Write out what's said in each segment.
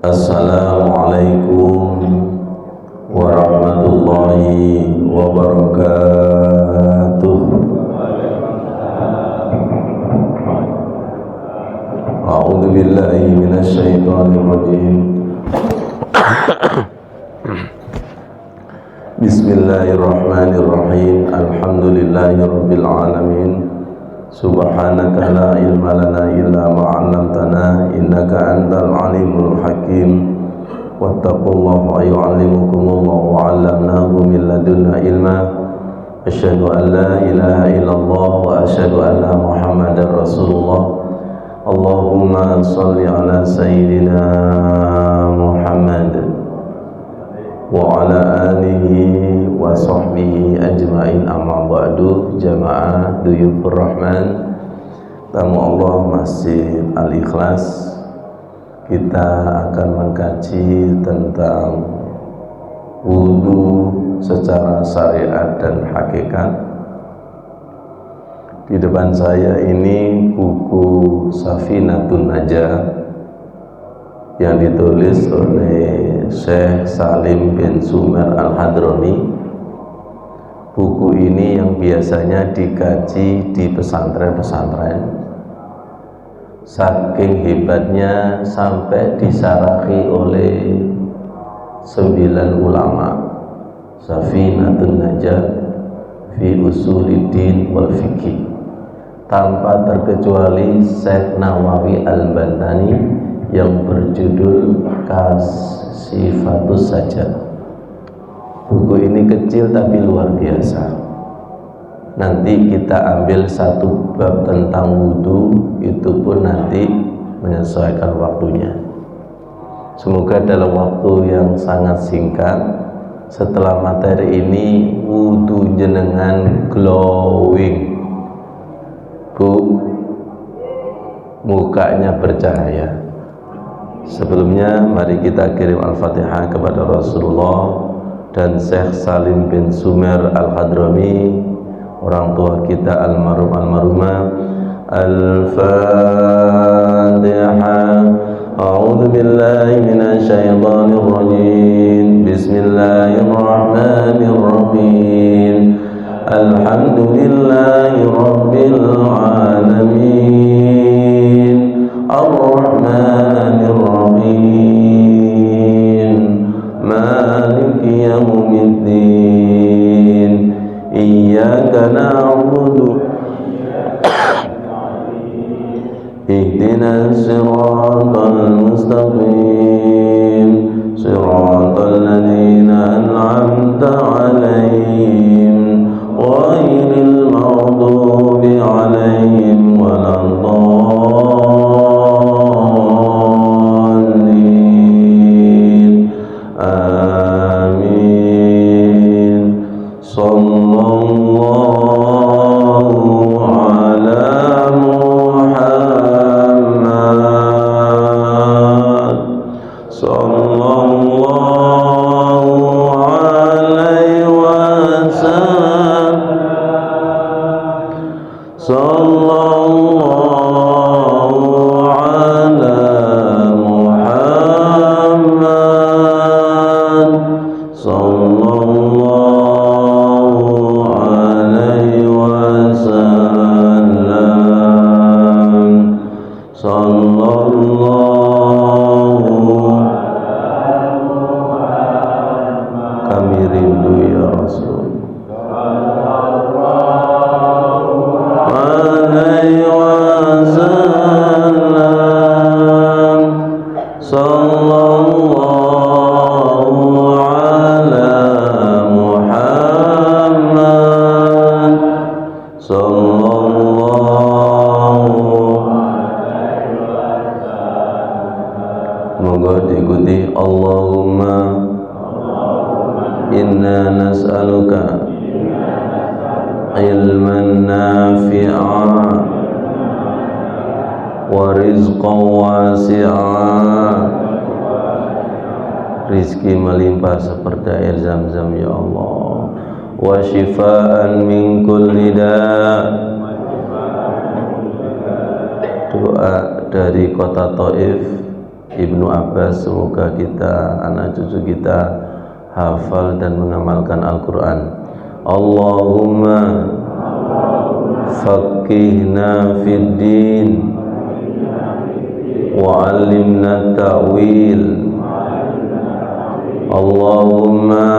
Assalamualaikum warahmatullahi wabarakatuh. A'udzu billahi minasy syaithanir rajim. Bismillahirrahmanirrahim. Alhamdulillahirabbil alamin. Subhanaka la ilma lana illa ma 'allamtana innaka antal alimul hakim. Wattaqullaha wa yu'allimukumullah wa 'allamnahu min ladunna ilma. Asyhadu an la ilaha illallah wa asyhadu anna Muhammadar Rasulullah. Allahumma shalli ala sayyidina Muhammad wa ala alihi wa sahbihi ajma'in, amma ba'du. Jamaah Duyufur Rahman, tamu Allah Masjid Al-Ikhlas, kita akan mengkaji tentang wudu secara syariat dan hakikat. Di depan saya ini buku Safinatun Najah yang ditulis oleh Syekh Salim bin Sumer Al-Hadrami. Buku ini yang biasanya dikaji di pesantren-pesantren. Saking hebatnya sampai disarahi oleh 9 ulama. Safinatun Najah fi Usuliddin wal Fiqh, tanpa terkecuali Syekh Nawawi Al-Bantani yang berjudul Kasifatus Sajjad. Buku ini kecil tapi luar biasa. Nanti kita ambil satu bab tentang wudu, itu pun nanti menyesuaikan waktunya. Semoga dalam waktu yang sangat singkat setelah materi ini wudu jenengan glowing, Bu, mukanya bercahaya. Sebelumnya mari kita kirim Al-Fatihah kepada Rasulullah dan Syekh Salim bin Sumer Al-Hadrami, orang tua kita almarhum almarhumah. Al-Fatihah. A'udzu billahi minasy syaithanir rajim. Bismillahirrahmanirrahim. Alhamdulillahi rabbil alamin. Ar-Rahmanir Rahim. Maliki yaumiddin. Iyyaka na'budu ihdinas siratal mustaqim. Siratal ladzina an'amta 'alaihim ghairil maghdubi 'alaihim waladdallin. Amin. Sallallahu ala Muhammad. Sallallahu alaihi wasallam. Sallallahu ala Muhammad. Sallallahu alaihi wasallam. Sallallahu, kami rindu ya Rasul. Alaihi wasallam. Sallallahu ala Muhammad. Sallallahu. Moga diikuti. Allahumma inna nas'aluka ilman nafi'a wa rizqan wasi'a, rizki melimpah seperti air zam-zam ya Allah, wa shifaan min kulli da'. Doa dari kota Taif Ibnu Abbas, semoga kita, anak cucu kita hafal dan mengamalkan Al-Quran. Allahumma faqihna fid din wa 'allimna ta'wil. Allahumma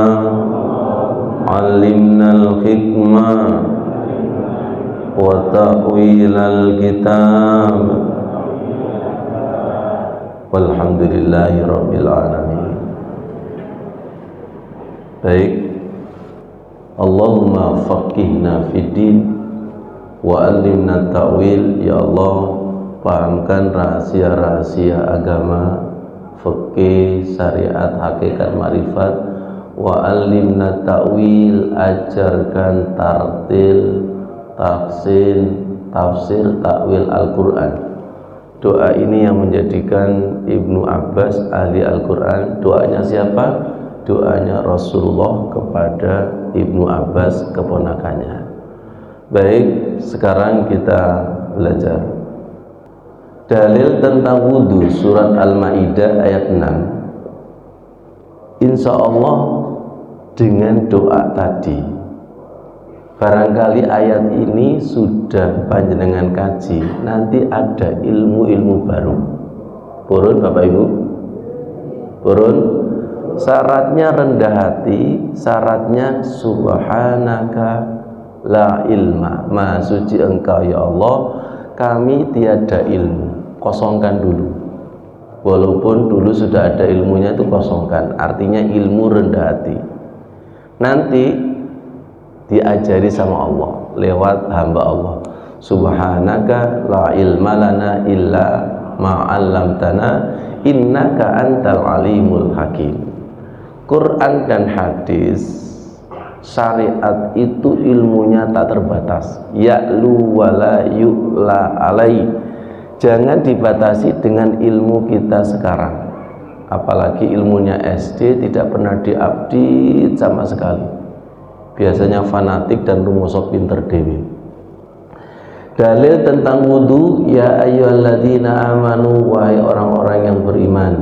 'allimna al-hikmah wa ta'wil al-kitab. Walhamdulillahi rabbil alamin. Baik, Allahumma faqihna fid din wa 'allimna ta'wil. Ya Allah, pahamkan rahasia-rahasia agama, fikih, syariat, hakikat, marifat. Wa 'allimna ta'wil, ajarkan tartil, tafsir, takwil Al-Quran. Doa ini yang menjadikan Ibnu Abbas ahli Al-Quran. Doanya siapa? Doanya Rasulullah kepada Ibnu Abbas, keponakannya. Baik, sekarang kita belajar dalil tentang wudhu, surat Al-Maidah ayat 6. Insya Allah dengan doa tadi, barangkali ayat ini sudah panjenengan kaji, nanti ada ilmu-ilmu baru. Purun Bapak Ibu? Purun? Syaratnya rendah hati, syaratnya subhanaka la ilma. Maha suci Engkau ya Allah, kami tiada ilmu. Kosongkan dulu. Walaupun dulu sudah ada ilmunya, itu kosongkan. Artinya ilmu rendah hati. Nanti diajari sama Allah lewat hamba Allah. Subhanaka la ilma lana illa ma 'allamtana innaka antal alimul hakim. Quran dan hadis, syariat itu ilmunya tak terbatas. Ya'lu wala yu'la alai. Jangan dibatasi dengan ilmu kita sekarang. Apalagi ilmunya SD tidak pernah diupdate sama sekali. Biasanya fanatik dan rumusok pinter dewi. Dalil tentang wudu, ya ayyuhalladzina amanu, wahai orang-orang yang beriman,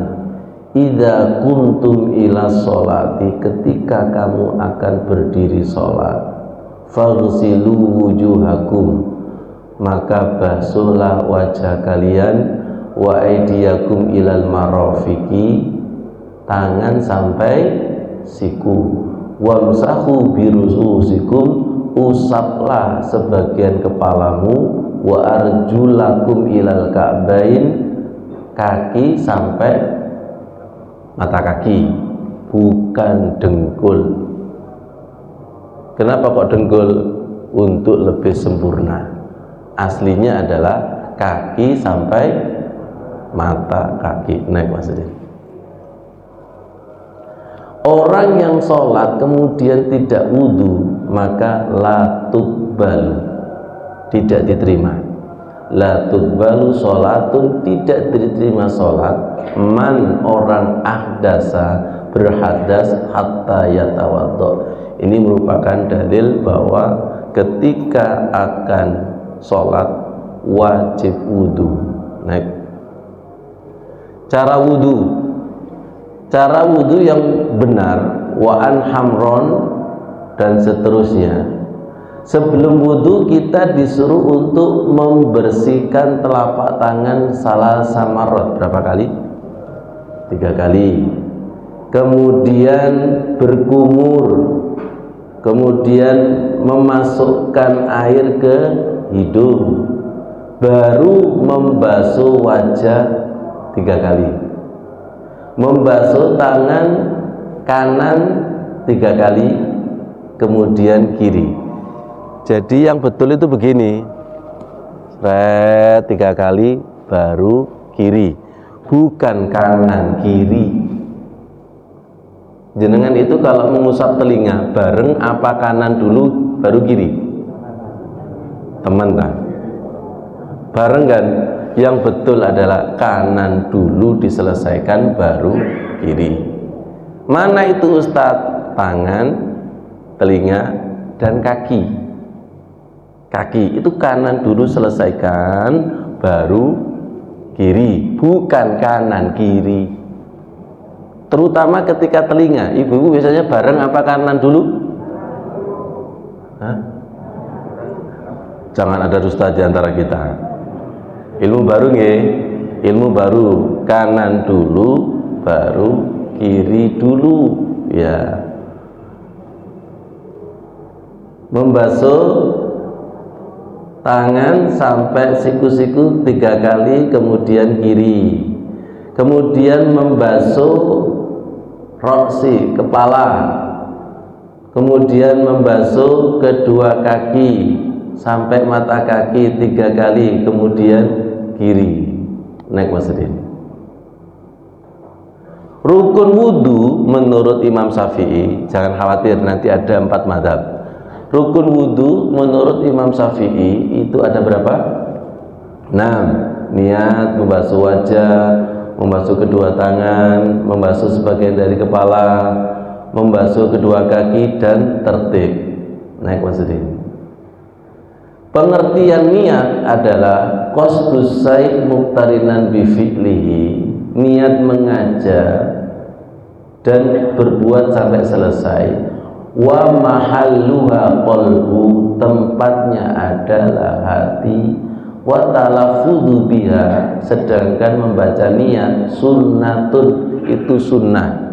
idza kuntum ila sholati, ketika kamu akan berdiri sholat, faghsilu wujuhakum, maka basuhlah wajah kalian, wa aydiyakum ilal marafiqi, tangan sampai siku, wamsahu birususikum, usaplah sebagian kepalamu, wa arjulakum ilal ka'bain, kaki sampai mata kaki, bukan dengkul. Kenapa kok dengkul? Untuk lebih sempurna. Aslinya adalah kaki sampai mata kaki. Naik maksudnya. Orang yang sholat kemudian tidak wudhu, maka la tuqbalu, tidak diterima. La tuqbalu sholatun, tidak diterima sholat man, orang ahdasa, berhadas, hatta yatawaddo. Ini merupakan dalil bahwa ketika akan sholat wajib wudhu. Naik. Cara wudhu yang benar, wa'an hamron dan seterusnya. Sebelum wudhu kita disuruh untuk membersihkan telapak tangan salah samarot. Berapa kali? 3 kali. Kemudian berkumur, kemudian memasukkan air ke hidung, baru membasuh wajah 3 kali, membasuh tangan kanan 3 kali, kemudian kiri. Jadi yang betul itu begini, 3 kali baru kiri, bukan kanan kiri. Jenengan itu kalau mengusap telinga bareng apa kanan dulu baru kiri? Teman kan? Bareng kan? Yang betul adalah kanan dulu diselesaikan baru kiri. Mana itu Ustadz? Tangan, telinga, dan kaki. Kaki itu kanan dulu selesaikan baru kiri, bukan kanan kiri. Terutama ketika telinga, ibu-ibu biasanya bareng apa kanan dulu? Hah? Jangan ada dusta di antara kita. Ilmu baru nggih, ilmu baru, kanan dulu baru kiri dulu ya. Membasuh tangan sampai siku-siku 3 kali, kemudian kiri, kemudian membasuh roksi, kepala, kemudian membasuh kedua kaki sampai mata kaki 3 kali, kemudian kiri. Naik masjid. Rukun wudhu menurut Imam Syafi'i, jangan khawatir nanti ada 4 mazhab. Rukun wudhu menurut Imam Syafi'i itu ada berapa? 6. Niat, membasuh wajah, membasuh kedua tangan, membasuh sebagian dari kepala, membasuh kedua kaki, dan tertib. Naik masjid. Pengertian niat adalah qasdus syai' muqtarinan bi fi'lihi, niat mengajak dan berbuat sampai selesai. Wa mahalluha qalbu, tempatnya adalah hati. Wa talaffudzu biha, sedangkan membaca niat sunnatun, itu sunnah.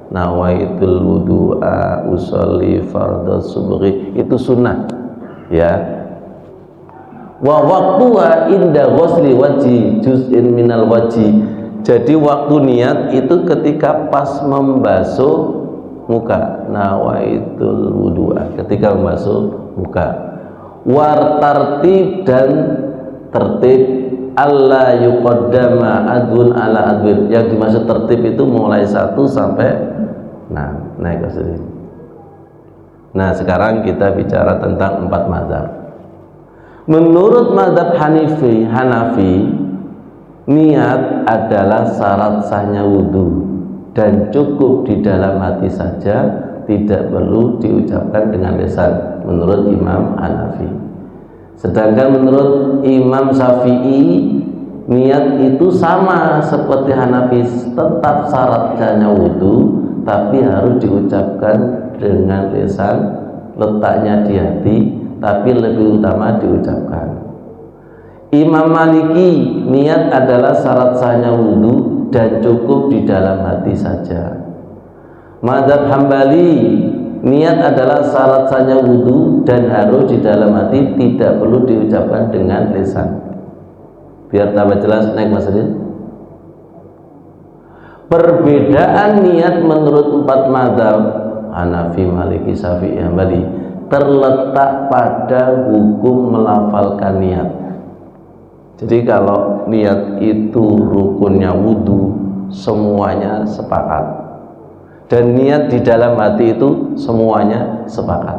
Nawaitul wudu'a usolli fardhu subhi, itu sunnah ya. Wa waqtuha inda ghusli wajhi juz'in minal wajhi, jadi waktu niat itu ketika pas membasuh muka. Nawaitul wudu'a, ketika membasuh muka. War tartib, dan tertib, alla yuqaddama adun ala adwin, yang dimaksud tertib itu mulai 1 sampai 6. Naik ke sini. Nah sekarang kita bicara tentang 4 mazhab. Menurut mazhab Hanafi, niat adalah syarat sahnya wudhu dan cukup di dalam hati saja, tidak perlu diucapkan dengan lisan, menurut Imam Hanafi. Sedangkan menurut Imam Syafi'i, niat itu sama seperti Hanafi, tetap syarat sahnya wudhu, tapi harus diucapkan dengan lisan, letaknya di hati, tapi lebih utama diucapkan. Imam Maliki, niat adalah syarat sahnya wudhu dan cukup di dalam hati saja. Mazhab Hambali, niat adalah syarat sahnya wudhu dan harus di dalam hati, tidak perlu diucapkan dengan lisan. Biar tambah jelas, naik masjid. Perbedaan niat menurut 4 mazhab Hanafi, Maliki, Syafi'i, Hambali terletak pada hukum melafalkan niat. Jadi kalau niat itu rukunnya wudhu, semuanya sepakat, dan niat di dalam hati itu semuanya sepakat.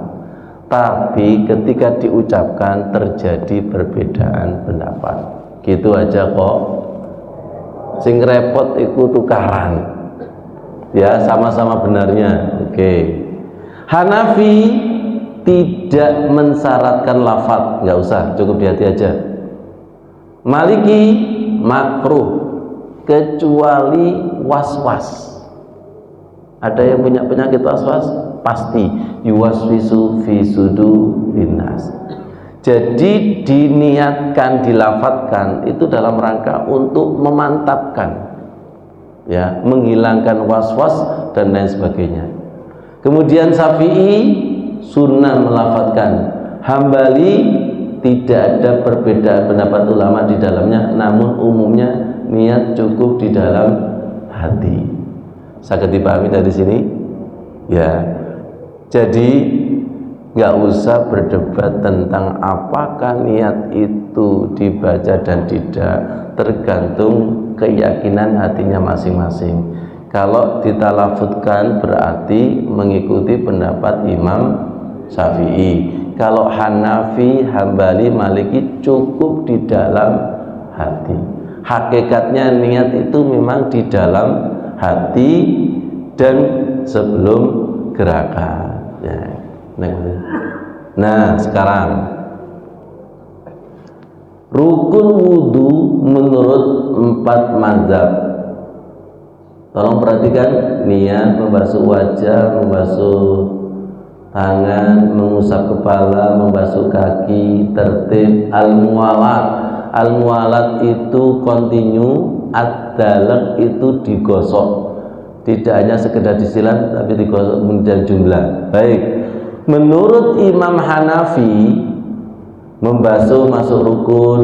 Tapi ketika diucapkan terjadi perbedaan pendapat. Gitu aja kok. Sing repot iku tukaran. Ya, sama-sama benarnya. Oke. Hanafi tidak mensyaratkan lafaz, nggak usah, cukup di hati aja. Maliki makruh kecuali was-was. Ada yang punya penyakit was-was? Pasti yuwaswisu fi sudurinnas. Jadi diniatkan, dilafatkan itu dalam rangka untuk memantapkan, ya, menghilangkan was-was dan lain sebagainya. Kemudian Syafi'i sunnah melafatkan. Hambali tidak ada perbedaan pendapat ulama di dalamnya, namun umumnya niat cukup di dalam hati. Sangat dipahami dari sini ya. Jadi nggak usah berdebat tentang apakah niat itu dibaca dan tidak, tergantung keyakinan hatinya masing-masing. Kalau ditalafutkan berarti mengikuti pendapat Imam Syafi'i. Kalau Hanafi, Hambali, Maliki cukup di dalam hati. Hakikatnya niat itu memang di dalam hati dan sebelum gerakan ya. Nah sekarang Rukun wudu menurut 4 mazhab. Tolong perhatikan, niat membasuh wajah, membasuh tangan, mengusap kepala, membasuh kaki, tertib, al-muwalat. Al-muwalat itu kontinu, ad-dalak itu digosok. Tidak hanya sekedar disilat tapi digosok kemudian jumlah. Baik. Menurut Imam Hanafi, membasuh masuk rukun,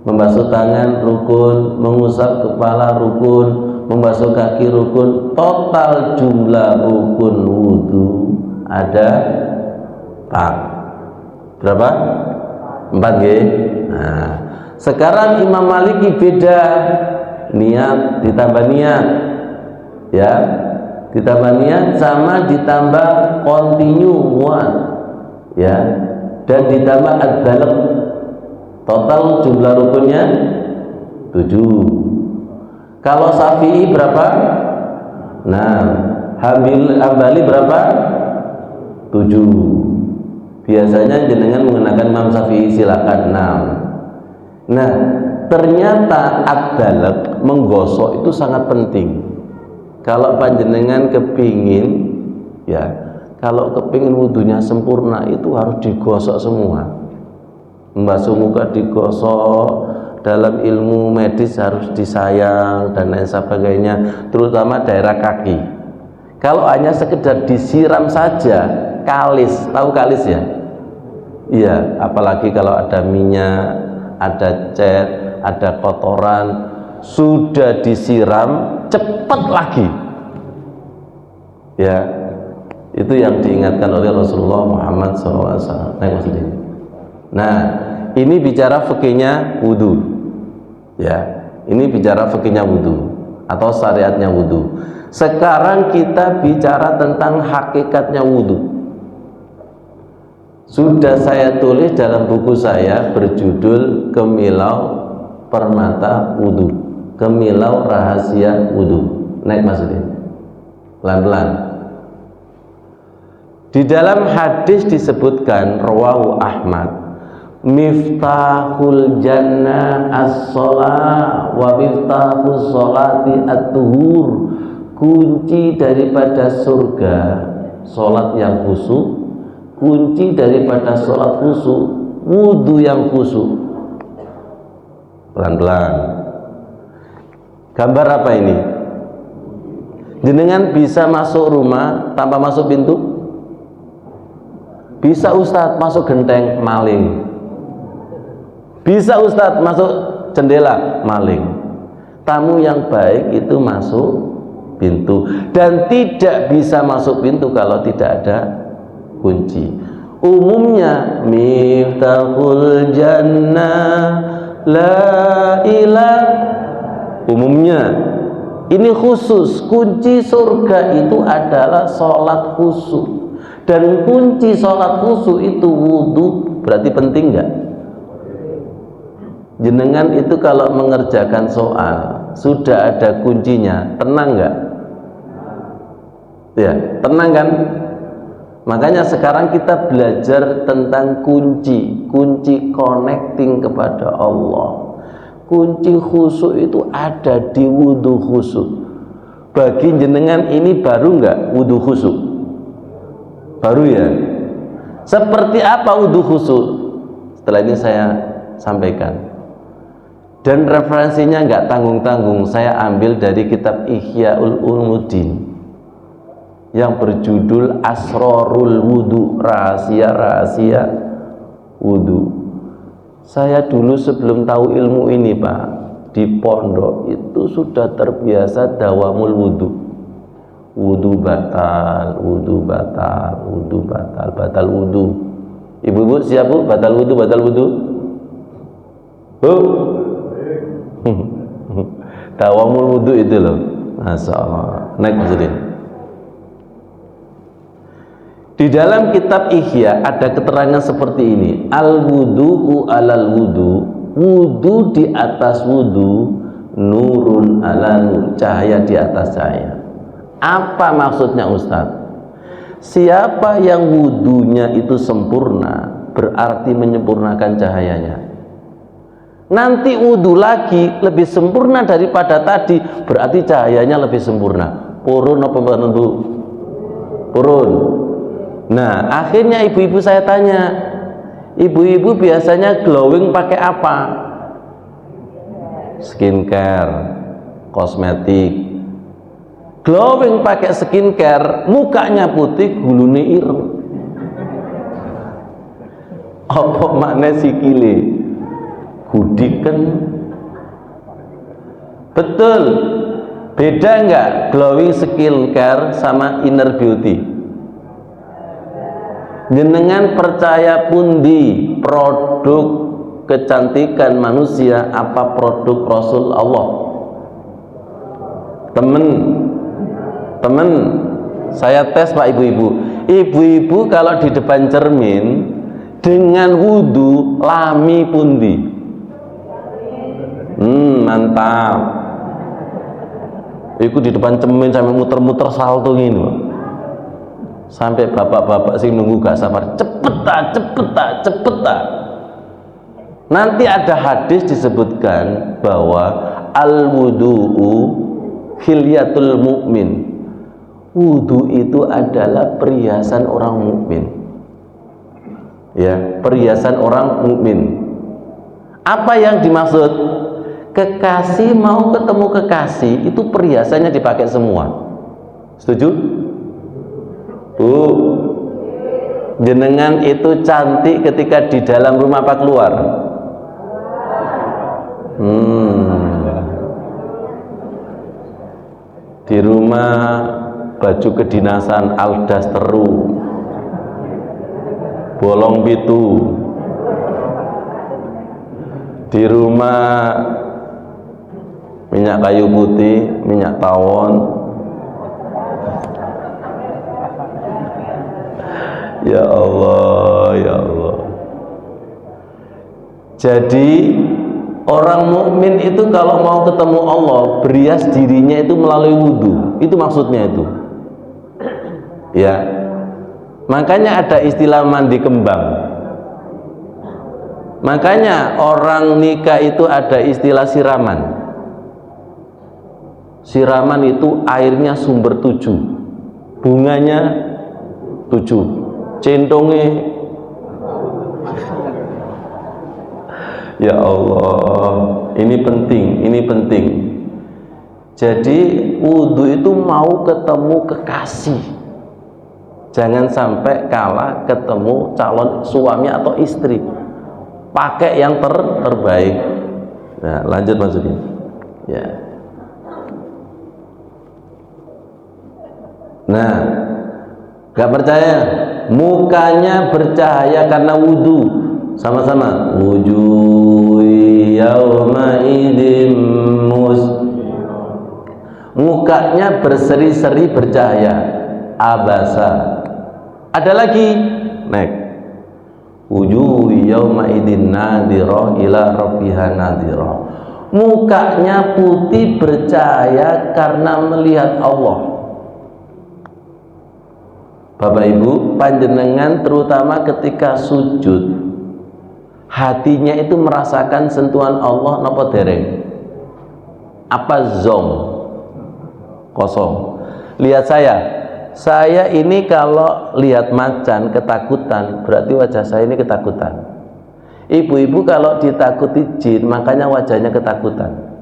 membasuh tangan rukun, mengusap kepala rukun, membasuh kaki rukun. Total jumlah rukun wudu ada 4. Berapa? 4 ya. Nah, sekarang Imam Maliki beda, niat ditambah niat, ya, ditambah niat sama ditambah kontinuan, ya, dan ditambah ad-dalaq. Total jumlah rukunnya 7. Kalau Syafi'i berapa? 6. Hambali berapa? 7. Biasanya jenengan menggunakan Imam Syafi'i, silakan 6. Nah, ternyata ad-dalaq, menggosok itu sangat penting. Kalau panjenengan kepingin, ya, kalau kepingin wudunya sempurna itu harus digosok semua. Membasuh muka digosok, dalam ilmu medis harus disayang dan lain sebagainya, terutama daerah kaki. Kalau hanya sekedar disiram saja, kalis, tahu kalis ya? Iya, apalagi kalau ada minyak, ada cat, ada kotoran, sudah disiram cepat lagi, ya, itu yang diingatkan oleh Rasulullah Muhammad SAW. Nah, ini bicara fikihnya wudu, ya, ini bicara fikihnya wudu atau syariatnya wudu. Sekarang kita bicara tentang hakikatnya wudu. Sudah saya tulis dalam buku saya berjudul Kemilau Permata Wudu, Kemilau Rahasia Wudu. Naik maksudnya pelan-pelan. Di dalam hadis disebutkan, rawahu Ahmad, miftahul jannah as-shalah wa miftahus sholati at-tuhur. Kunci daripada surga sholat yang khusyuk, kunci daripada sholat khusyuk wudu yang khusyuk. Pelan-pelan. Gambar apa ini? Jenengan bisa masuk rumah tanpa masuk pintu? Bisa Ustadz masuk genteng, maling. Bisa Ustadz masuk jendela, maling. Tamu yang baik itu masuk pintu, dan tidak bisa masuk pintu kalau tidak ada kunci. Umumnya miftahul jannah la ilaha, umumnya. Ini khusus, kunci surga itu adalah sholat khusyuk, dan kunci sholat khusyuk itu wudu. Berarti penting nggak? Jenengan itu kalau mengerjakan soal sudah ada kuncinya, tenang nggak? Ya, tenang kan? Makanya sekarang kita belajar tentang kunci connecting kepada Allah. Kunci khusyuk itu ada di wudu khusyuk. Bagi jenengan ini baru nggak wudu khusyuk? Baru ya? Seperti apa wudu khusyuk? Setelah ini saya sampaikan. Dan referensinya nggak tanggung-tanggung, saya ambil dari kitab Ihyaul Ulumuddin yang berjudul Asrarul Wudu, rahasia-rahasia wudu. Saya dulu sebelum tahu ilmu ini Pak, di pondok itu sudah terbiasa dawamul wudu. Wudu batal, wudu batal, wudu batal, batal wudu. Ibu-ibu siap Bu? Batal wudu, batal wudu. Bu? Dawamul wudu itu loh. Masya Allah. Naik maksudnya. Di dalam kitab Ihya ada keterangan seperti ini. Al-wudu'u alal wudu. Wudu di atas wudu. Nurun ala nur. Cahaya di atas cahaya. Apa maksudnya Ustadz? Siapa yang wudunya itu sempurna, berarti menyempurnakan cahayanya. nanti wudu lagi lebih sempurna daripada tadi, berarti cahayanya lebih sempurna. Purun apa tentu? Purun. Nah, akhirnya ibu-ibu saya tanya, ibu-ibu biasanya glowing pakai apa? Skincare, kosmetik. Glowing pakai skincare, mukanya putih, gulune ireng. Apa makna sikile? Gudikan. Betul. Beda enggak glowing skincare sama inner beauty? Jenengan percaya pundi produk kecantikan manusia apa produk Rasul Allah? Temen saya tes Pak ibu-ibu. Ibu-ibu kalau di depan cermin dengan wudu lami pundi? Mantap. Iku di depan cermin sampai muter-muter salto gini, sampai bapak-bapak sih nunggu gak sabar, cepet tak. Nanti ada hadis disebutkan bahwa al wudu'u hilyatul mukmin. Wudu itu adalah perhiasan orang mukmin. Ya, perhiasan orang mukmin. Apa yang dimaksud? Kekasih mau ketemu kekasih itu perhiasannya dipakai semua. Setuju? Bu, jenengan itu cantik ketika di dalam rumah apa keluar? Di rumah baju kedinasan aldasteru, bolong pitu. Di rumah minyak kayu putih, minyak tawon. Ya Allah, ya Allah. Jadi orang mukmin itu kalau mau ketemu Allah, berias dirinya itu melalui wudu. Itu maksudnya itu. Ya. Makanya ada istilah mandi kembang. Makanya orang nikah itu ada istilah siraman. Siraman itu airnya sumber 7, bunganya 7, centongnya. Ya Allah, ini penting. Jadi wudu itu mau ketemu kekasih, jangan sampai kalah ketemu calon suami atau istri. Pakai yang terbaik. Nah, lanjut maksudnya. Ya. Nah, gak percaya? Mukanya bercahaya karena wudu. Sama-sama. Wujuh yauma idim mukanya berseri-seri bercahaya. Abasa. Ada lagi. Next. Wujuh yauma idin nadhirah ila rabbiha nadhirah. Mukanya putih bercahaya karena melihat Allah. Bapak Ibu, panjenengan terutama ketika sujud, hatinya itu merasakan sentuhan Allah napa dereng? Apa zong? Kosong. Lihat saya ini kalau lihat macan ketakutan, berarti wajah saya ini ketakutan. Ibu-ibu kalau ditakuti jin, makanya wajahnya ketakutan.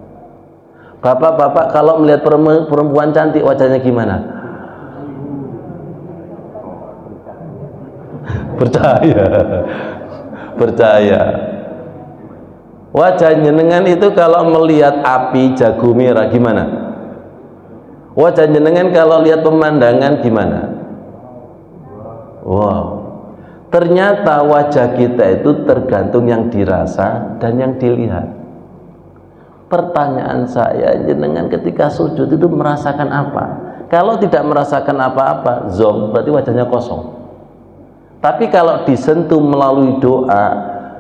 Bapak-bapak kalau melihat perempuan cantik, wajahnya gimana? Percaya. Wajah jenengan itu kalau melihat api jago merah gimana? Wajah jenengan kalau lihat pemandangan gimana? Wow. Ternyata wajah kita itu tergantung yang dirasa dan yang dilihat. Pertanyaan saya, jenengan ketika sujud itu merasakan apa? Kalau tidak merasakan apa-apa, zong, berarti wajahnya kosong. Tapi kalau disentuh melalui doa,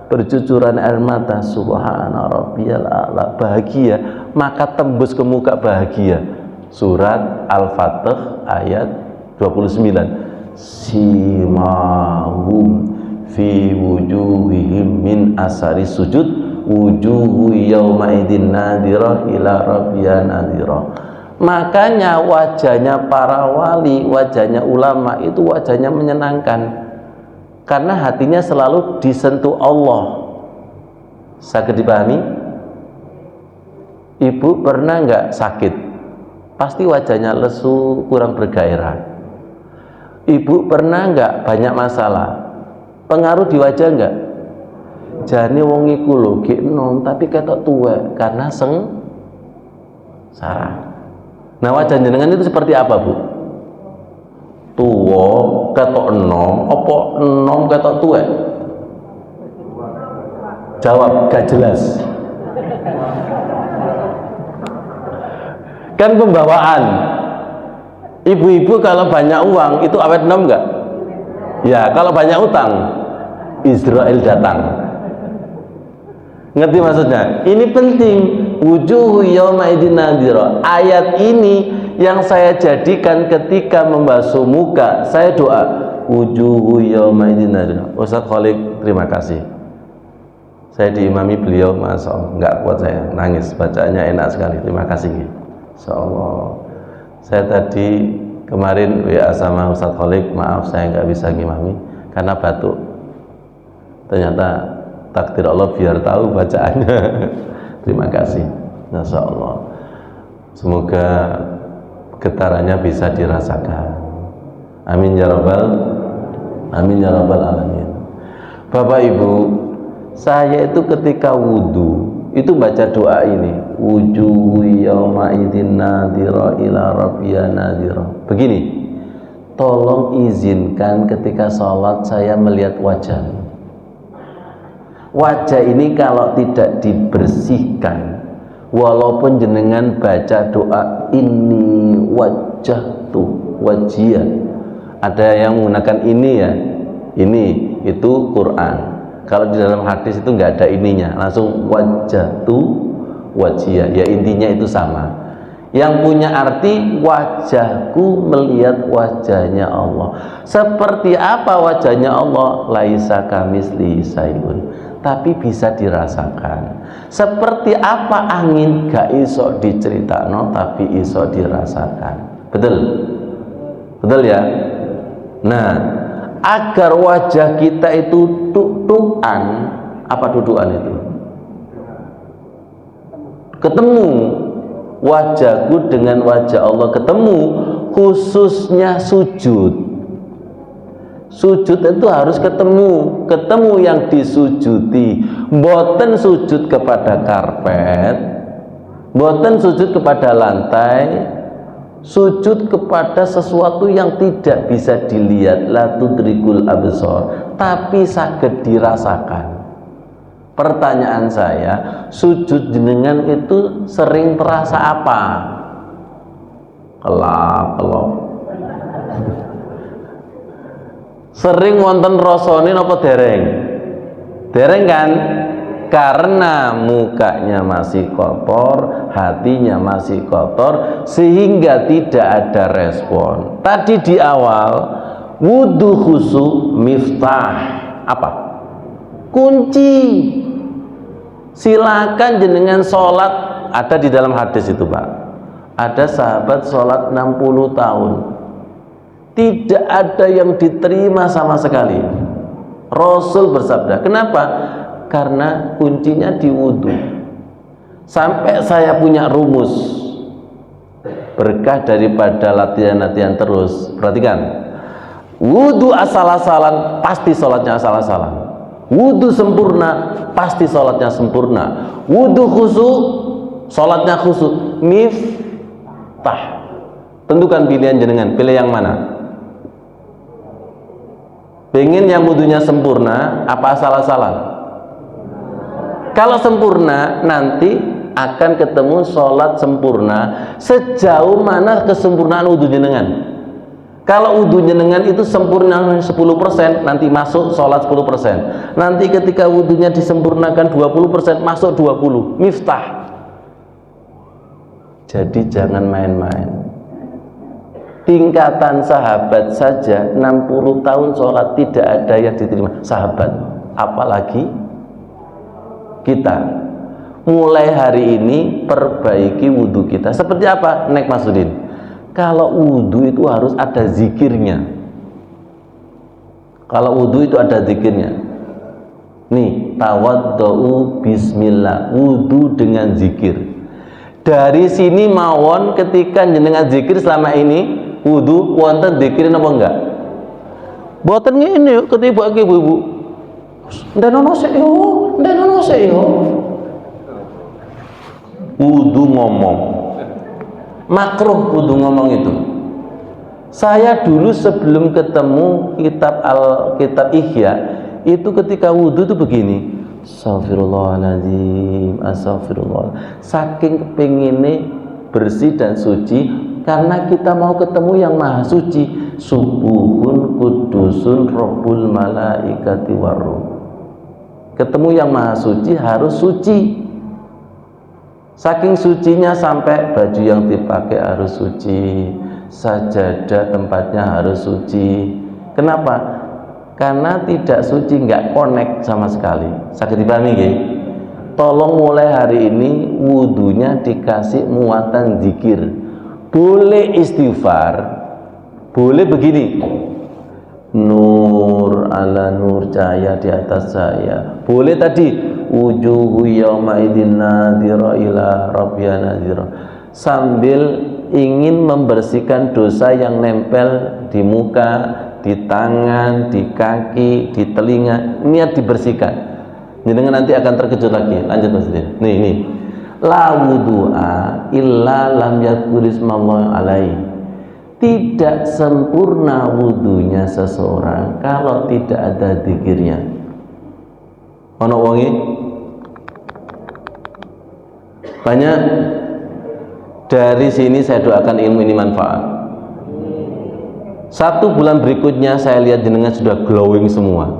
bercucuran air mata, subhana rabbiyal a'la, bahagia, maka tembus ke muka bahagia. Surat Al-Fatih ayat 29. Simahum fi wujuhihim min asari sujud wujuhu yauma idzin nadhirah ila rabbiha nadhirah. Makanya wajahnya para wali, wajahnya ulama itu wajahnya menyenangkan karena hatinya selalu disentuh Allah. Sakit dipahami? Ibu pernah nggak sakit? Pasti wajahnya lesu, kurang bergairah. Ibu pernah nggak banyak masalah? Pengaruh di wajah nggak? Jane wong iku lho gek enom tapi ketok tuwek karena sengsara. Nah, wajah jenengan itu seperti apa, Bu? Tuwa ketok enom, apa enom ketok tuwek? Jawab, gak jelas. Kan pembawaan. Ibu-ibu kalau banyak uang itu awet enom enggak? Ya, kalau banyak utang Israel datang. Ngerti maksudnya? Ini penting. Wujuhu yauma idzin nadhirah. Ayat ini yang saya jadikan ketika membasuh muka. Saya doa wujuhu yauma idzin nadhirah. Ustaz Khalid, terima kasih. Saya diimami beliau, Masya Allah, nggak kuat saya nangis, bacaannya enak sekali. Terima kasih. Insya Allah. Saya tadi kemarin WA sama Ustaz Khalid, maaf saya nggak bisa ngimami karena batuk. Ternyata takdir Allah biar tahu bacaannya. Terima kasih, Masya Allah. Semoga getarannya bisa dirasakan. Amin ya rabbal alamin. Bapak Ibu, saya itu ketika wudhu itu baca doa ini, wujuhu yauma idzin nadhirah ila rabbiha nadhirah. Begini, tolong izinkan ketika sholat saya melihat wajah. Wajah ini kalau tidak dibersihkan, walaupun jenengan baca doa ini wajah tuh wajah, ada yang menggunakan ini ya, ini itu Quran. Kalau di dalam hadis itu nggak ada ininya, langsung wajah tuh wajah, ya intinya itu sama. Yang punya arti wajahku melihat wajahnya Allah. Seperti apa wajahnya Allah? Laisa kamitslihi syai'un. Tapi bisa dirasakan. Seperti apa angin gak iso diceritakno tapi iso dirasakan. Betul? Betul ya? Nah, agar wajah kita itu dudukan, apa dudukan itu? Ketemu wajahku dengan wajah Allah, ketemu, khususnya sujud. Sujud itu harus ketemu yang disujudi. Mboten sujud kepada karpet, mboten sujud kepada lantai, sujud kepada sesuatu yang tidak bisa dilihat, la tudrikul absar, tapi saged dirasakan. Pertanyaan saya, sujud jenengan itu sering terasa apa? Kelap. Sering wonten rasane apa dereng? Dereng kan? Karena mukanya masih kotor, hatinya masih kotor, sehingga tidak ada respon. Tadi di awal, wudu khusyuk miftah apa? Kunci. Silakan jenengan sholat, ada di dalam hadis itu Pak. Ada sahabat sholat 60 tahun. Tidak ada yang diterima sama sekali. Rasul bersabda, kenapa? Karena kuncinya di wudhu. Sampai saya punya rumus, berkah daripada latihan-latihan terus. Perhatikan, wudhu asal-asalan pasti sholatnya asal-asalan. Wudhu sempurna pasti sholatnya sempurna. Wudhu khusyuk, sholatnya khusyuk. Miftah. Tentukan pilihan jenengan, pilih yang mana? Pengen yang wudhunya sempurna apa asal-asalan? Kalau sempurna nanti akan ketemu sholat sempurna. Sejauh mana kesempurnaan wudhu jenengan? Kalau wudhu jenengan itu sempurna 10%, nanti masuk sholat 10%. Nanti ketika wudhunya disempurnakan 20%, masuk 20. Miftah. Jadi jangan main-main. Tingkatan sahabat saja 60 tahun sholat tidak ada yang diterima. Sahabat, apalagi kita. mulai hari ini perbaiki wudhu kita. Seperti apa, Nek Masudin? Kalau wudhu itu harus ada zikirnya. Kalau wudhu itu ada zikirnya. Nih, tawaddu'u bismillah, wudhu dengan zikir. Dari sini mawon ketika jenengan zikir selama ini wudhu wonten zikirin apa enggak? Boten ngene ketika ibu-ibu. Ndenono sik yo. Wudhu ngomong. Makruh wudhu ngomong itu. Saya dulu sebelum ketemu kitab Ihya itu ketika wudhu itu begini. Astagfirullahaladzim, astagfirullah. Saking kepinginnya bersih dan suci karena kita mau ketemu yang maha suci. Subuhun kudusun robbul malaikati warruh. Ketemu yang maha suci harus suci. Saking sucinya sampai baju yang dipakai harus suci, sajadah tempatnya harus suci. Kenapa? Karena tidak suci, nggak connect sama sekali. Sakit dipahami nggih? Tolong mulai hari ini wudhunya dikasih muatan zikir. Boleh istighfar, boleh begini. Nur ala nur, cahaya di atas cahaya. Boleh tadi wujuhu yauma idzin nadhira ila rabbiha nadhira. Sambil ingin membersihkan dosa yang nempel di muka, di tangan, di kaki, di telinga, niat dibersihkan. Jenengan nanti akan terkejut lagi. Lanjut Mas Din. Nih. La wudu'a illa lam yadhkurismallahi alaihi. Tidak sempurna wudunya seseorang kalau tidak ada zikirnya. Ono wonge banyak. Dari sini saya doakan ilmu ini manfaat. 1 bulan berikutnya saya lihat jenengan sudah glowing semua.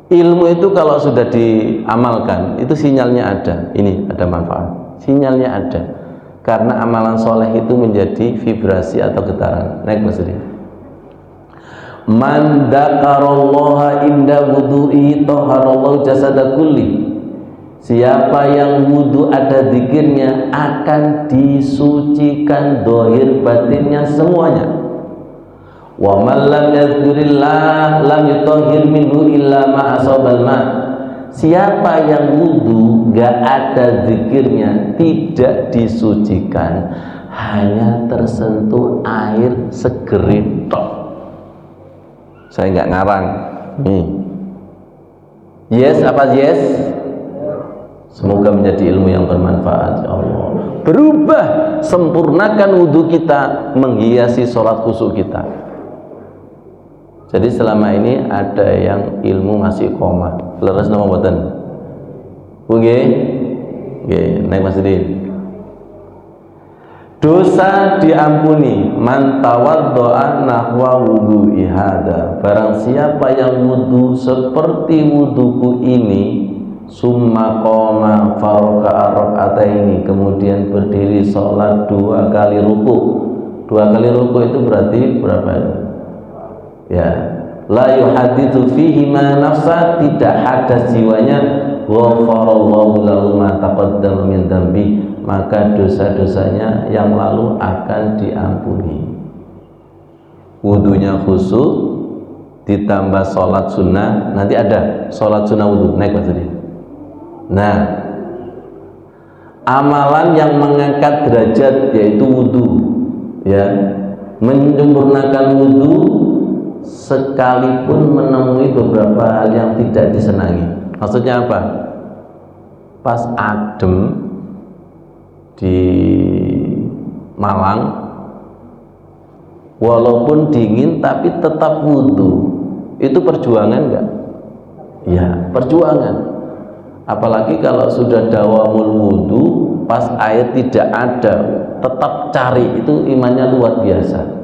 Ilmu itu kalau sudah diamalkan itu sinyalnya ada. Ini ada manfaat. Sinyalnya ada. Karena amalan soleh itu menjadi vibrasi atau getaran. Naik Mas Ri. Man dzakarallaha inda wudu'i taharallahu jasada kulli. Siapa yang wudhu ada zikirnya akan disucikan dohir batinnya semuanya. Wa man lam yadhkurillah lam yutahhir minhu illa ma asabal ma. Siapa yang wudhu gak ada zikirnya tidak disucikan, hanya tersentuh air segerin tok. Saya nggak ngarang. Yes apa yes? Semoga menjadi ilmu yang bermanfaat ya Allah. Berubah, sempurnakan wudhu kita, menghiasi sholat khusyuk kita. Jadi selama ini ada yang ilmu masih koma. Leres nama boten. Oke, naik Mas Din. Dosa diampuni man tawaddo'a nahwa wudu'i hada. Barang siapa yang wudhu seperti wudhuku ini, summa qoma faraka'a raka'ataini, kemudian berdiri sholat 2 kali ruku. 2 kali ruku itu berarti berapa itu? Ya, la yuhaditsu fihi ma nafsa, tidak hadas jiwanya, ghafarallahu lahu ma taqaddama min dzambi, maka dosa-dosanya yang lalu akan diampuni. Wudunya khusyuk ditambah sholat sunnah, nanti ada sholat sunnah wudu. Naik Mas Adi. Nah, amalan yang mengangkat derajat yaitu wudu, ya, menyempurnakan wudu sekalipun menemui beberapa hal yang tidak disenangi. Maksudnya apa? Pas adem di Malang, walaupun dingin tapi tetap wudu, itu perjuangan enggak? Ya, perjuangan. Apalagi kalau sudah dawamul wudu, pas air tidak ada, tetap cari, itu imannya luar biasa.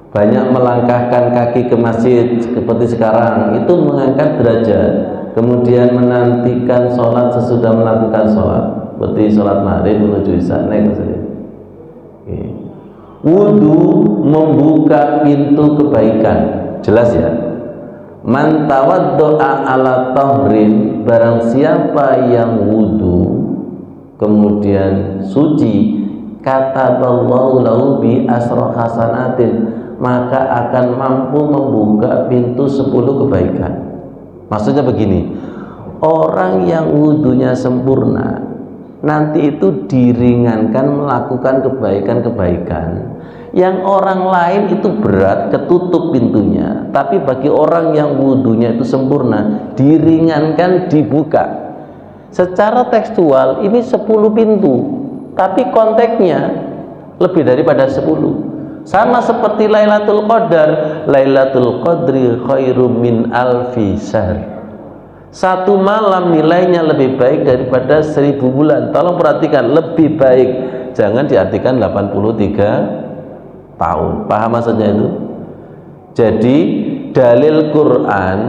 Banyak melangkahkan kaki ke masjid seperti sekarang, itu mengangkat derajat. Kemudian menantikan sholat sesudah melakukan sholat, seperti sholat maghrib menuju isya. Naik saja. Wudu membuka pintu kebaikan, jelas ya. Man tawaddo'a ala tahrin, barang siapa yang wudu kemudian suci, kataballahu lahu bi asra hasanatin, maka akan mampu membuka pintu 10 kebaikan. Maksudnya begini, orang yang wudunya sempurna nanti itu diringankan melakukan kebaikan-kebaikan yang orang lain itu berat, ketutup pintunya. Tapi bagi orang yang wudunya itu sempurna, diringankan, dibuka. Secara tekstual ini 10 pintu, tapi konteksnya lebih daripada 10. Sama seperti Lailatul Qadar, Lailatul Qadri khairum min alfi syahr. Satu malam nilainya lebih baik daripada 1000 bulan. Tolong perhatikan, lebih baik. Jangan diartikan 83 tahun. Paham maksudnya itu? Jadi dalil Quran,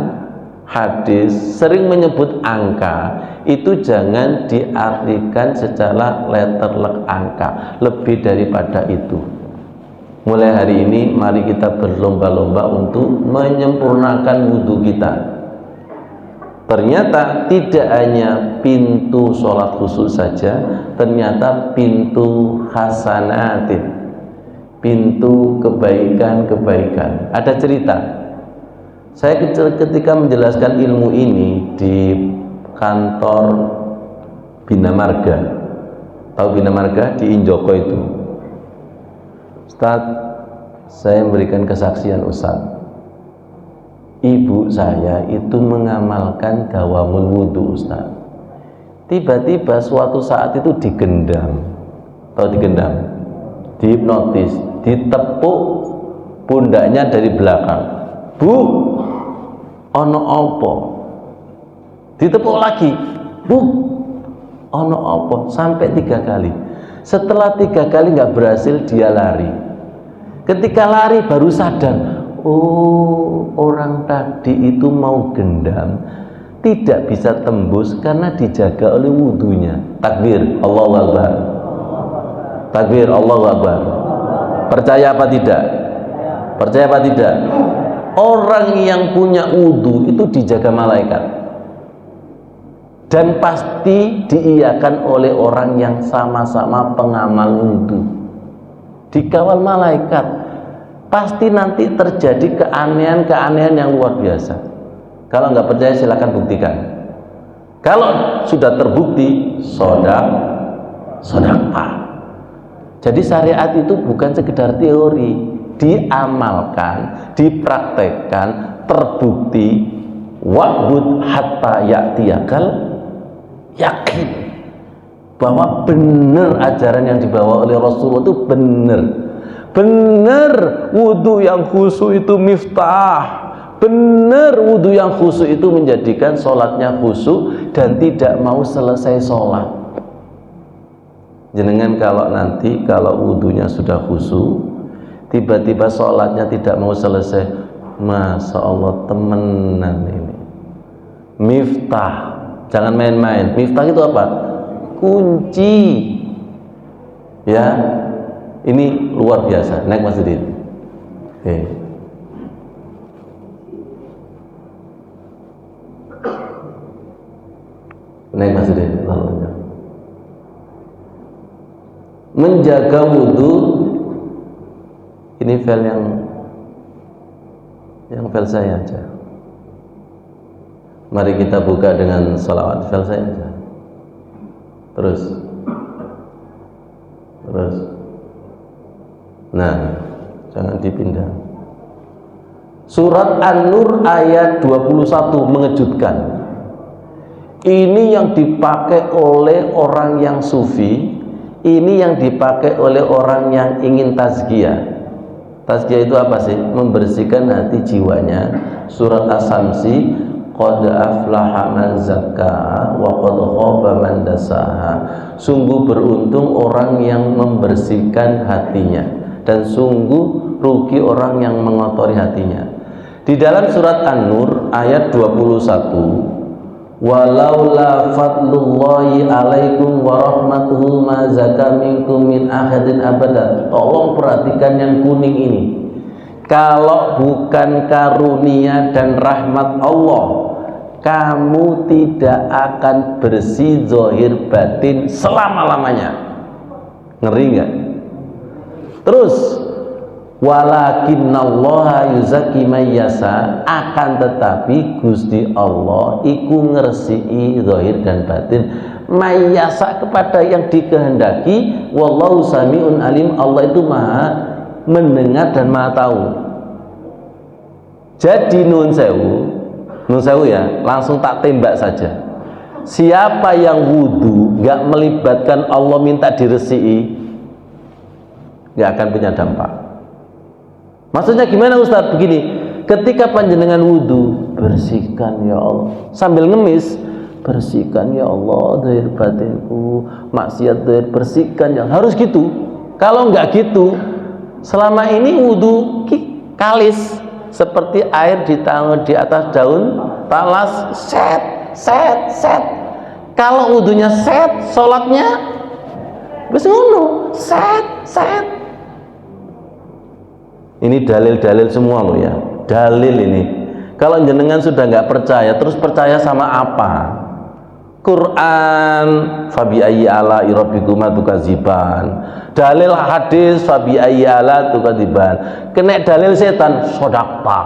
hadis sering menyebut angka, itu jangan diartikan secara letterlek angka. Lebih daripada itu. Mulai hari ini mari kita berlomba-lomba untuk menyempurnakan wudhu kita. Ternyata tidak hanya pintu sholat khusyuk saja, ternyata pintu hasanatin, pintu kebaikan-kebaikan. Ada cerita, saya ketika menjelaskan ilmu ini di kantor Bina Marga, tahu Bina Marga di Injoko itu, Ustaz, saya memberikan kesaksian Ustaz, ibu saya itu mengamalkan dawamul wudu Ustaz. Tiba-tiba suatu saat itu digendam. Tahu digendam? Dihipnotis, ditepuk pundaknya dari belakang. Bu, ono opo? Ditepuk lagi. Bu, ono opo? Sampai 3 kali. Setelah 3 kali nggak berhasil, dia lari. Ketika lari baru sadar, oh, orang tadi itu mau gendam, tidak bisa tembus karena dijaga oleh wudunya. Takbir, Allahu Akbar. Takbir, Allahu Akbar. Percaya apa tidak? Percaya apa tidak? Orang yang punya wudu itu dijaga malaikat, dan pasti diiyakan oleh orang yang sama-sama pengamal wudu, dikawal malaikat. Pasti nanti terjadi keanehan-keanehan yang luar biasa. Kalau nggak percaya silakan buktikan. Kalau sudah terbukti, sodaqah. Jadi syariat itu bukan sekedar teori, diamalkan, dipraktekkan, terbukti. Wa'bud hatta ya'tiyakal yakin, bahwa benar ajaran yang dibawa oleh Rasulullah itu benar. Benar wudhu yang khusyuk itu miftah. Benar wudhu yang khusyuk itu menjadikan sholatnya khusyuk dan tidak mau selesai sholat. Jenengan kalau wudhunya sudah khusyuk, tiba-tiba sholatnya tidak mau selesai, Masya Allah, temenan ini. Miftah, jangan main-main. Miftah itu apa? Kunci. Ya, ini luar biasa. Naik Mas Udin. Oke. Naik Mas Udin. Menjaga wudhu, ini file yang file saya aja. Mari kita buka dengan salawat, file saya aja. Terus. Nah, jangan dipindah. Surat An-Nur ayat 21 mengejutkan. Ini yang dipakai oleh orang yang sufi, ini yang dipakai oleh orang yang ingin tazkiyah. Tazkiyah itu apa sih? Membersihkan hati jiwanya. Surat As-Samsi, qad aflaha man zakkaha wa qad khaba man dassaha. Sungguh beruntung orang yang membersihkan hatinya, dan sungguh rugi orang yang mengotori hatinya. Di dalam surat An-Nur ayat 21, walaula fadlullahi alaikum wa rahmatuhu ma zaka minkum min ahadin abada. Tolong perhatikan yang kuning ini. Kalau bukan karunia dan rahmat Allah, kamu tidak akan bersih zahir batin selama-lamanya. Ngeri nggak? Terus walakinnallaha yuzakki may yasha, akan tetapi Gusti Allah iku ngresiki zahir dan batin may yasha kepada yang dikehendaki. Wallahu samiun alim, Allah itu maha mendengar dan maha tahu. Jadi nun sewu ya, langsung tak tembak saja. Siapa yang wudu nggak melibatkan Allah minta diresiki, nggak akan punya dampak. Maksudnya gimana Ustadz? Begini, ketika panjenengan wudu, bersihkan ya Allah, sambil ngemis, bersihkan ya Allah zahir batinku, maksiat zahir bersihkan ya, harus gitu. Kalau nggak gitu, selama ini wudu kalis, seperti air di atas daun talas, set. Kalau wudunya set, sholatnya wis ngono, set. Ini dalil-dalil semua loh ya, dalil ini. Kalau jenengan sudah nggak percaya, terus percaya sama apa? Quran, fabi ayyi ala rabbikuma tukadziban. Dalil hadis, fabi ayyi ala tukadziban. Kena dalil setan, sodakta.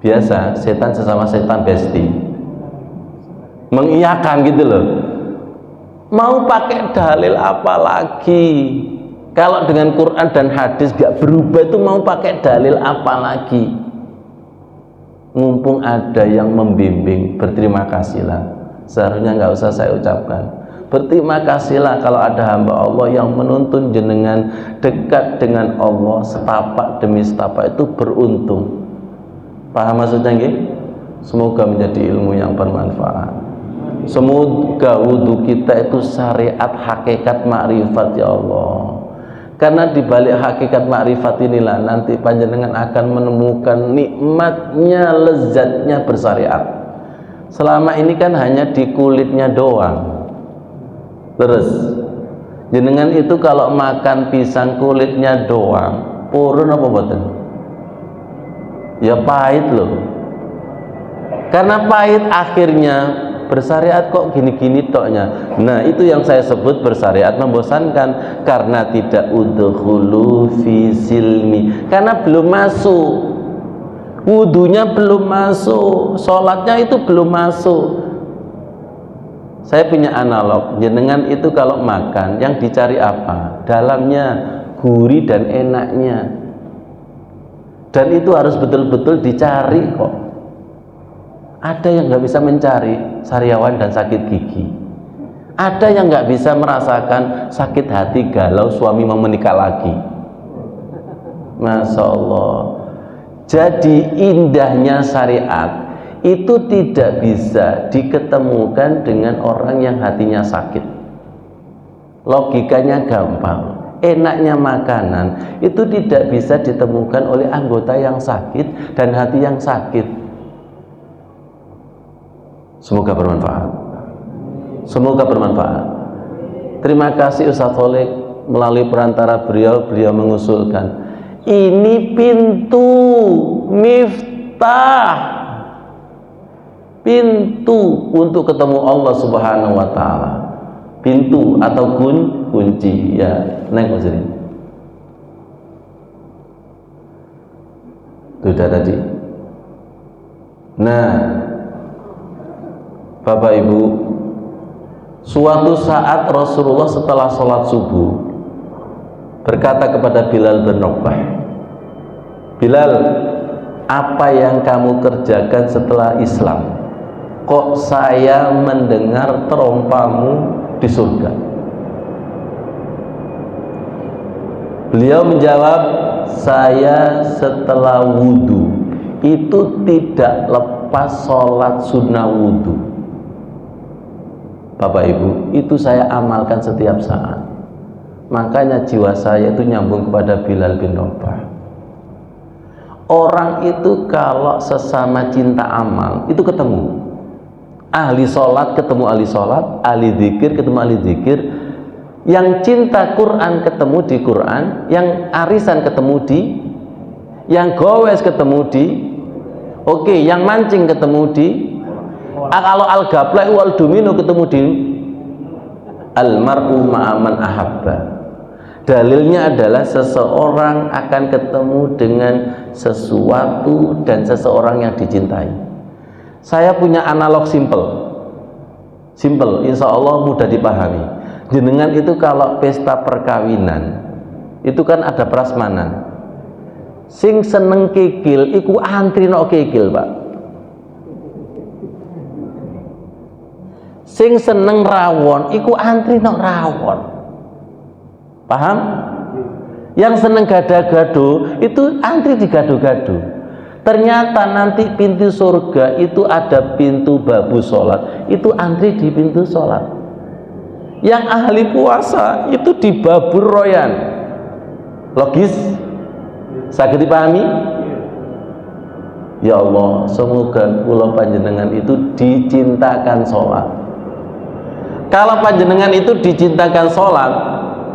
Biasa, setan sesama setan besti, mengiyakan gitu loh. Mau pakai dalil apa lagi? Kalau dengan Quran dan hadis gak berubah, itu mau pakai dalil apa lagi? Mumpung ada yang membimbing, berterima kasihlah. Seharusnya nggak usah saya ucapkan. Berterima kasihlah kalau ada hamba Allah yang menuntun jenengan dekat dengan Allah setapak demi setapak, itu beruntung. Paham maksudnya nggih? Semoga menjadi ilmu yang bermanfaat. Semoga wudhu kita itu syariat hakikat makrifat ya Allah. Karena di balik hakikat makrifat inilah nanti panjenengan akan menemukan nikmatnya, lezatnya bersyariat. Selama ini kan hanya di kulitnya doang. Terus jenengan itu kalau makan pisang kulitnya doang, purun apa boten? Ya pahit loh. Karena pahit akhirnya bersyariat kok gini-gini toknya. Nah, itu yang saya sebut bersyariat membosankan, karena tidak udkhulu fi silmi, karena belum masuk. Wudunya belum masuk, sholatnya itu belum masuk. Saya punya analog, jenengan itu kalau makan yang dicari apa? Dalamnya, gurih dan enaknya. Dan itu harus betul-betul dicari kok. Ada yang nggak bisa mencari, sariawan dan sakit gigi. Ada yang nggak bisa merasakan sakit hati galau suami mau menikah lagi. Masya Allah. Jadi indahnya syariat itu tidak bisa diketemukan dengan orang yang hatinya sakit. Logikanya gampang. Enaknya makanan itu tidak bisa ditemukan oleh anggota yang sakit dan hati yang sakit. Semoga bermanfaat. Semoga bermanfaat. Terima kasih Ustaz Tholik, melalui perantara beliau mengusulkan ini pintu miftah, pintu untuk ketemu Allah Subhanahu wa taala. Pintu atau kunci ya, naik maksudnya. Sudah tadi. Nah, Bapak Ibu, suatu saat Rasulullah setelah sholat subuh berkata kepada Bilal bin Rabah, Bilal, apa yang kamu kerjakan setelah Islam? Kok saya mendengar terompamu di surga? Beliau menjawab, saya setelah wudhu itu tidak lepas sholat sunnah wudhu. Bapak Ibu, itu saya amalkan setiap saat. Makanya jiwa saya itu nyambung kepada Bilal bin Rabah. Orang itu kalau sesama cinta amal itu ketemu. Ahli sholat ketemu ahli sholat, ahli zikir ketemu ahli zikir. Yang cinta Quran ketemu di Quran, yang arisan ketemu di yang gowes ketemu di yang mancing ketemu di kalau al-gaplek wal domino ketemu di almar'u ma'aman ahabba. Dalilnya adalah seseorang akan ketemu dengan sesuatu dan seseorang yang dicintai. Saya punya analog simple, insya Allah mudah dipahami. Jenengan itu kalau pesta perkawinan itu kan ada prasmanan. Sing seneng kikil iku antri nok kikil, Pak. Sing seneng rawon iku antri nok rawon. Paham? Yang seneng gado-gado itu antri di gado-gado. Ternyata nanti pintu surga itu ada pintu babu sholat, itu antri di pintu sholat. Yang ahli puasa itu di babur royan. Logis? Saged dipahami? Ya Allah, semoga kula panjenengan itu dicintakan sholat. Kalau panjenengan itu dicintakan sholat,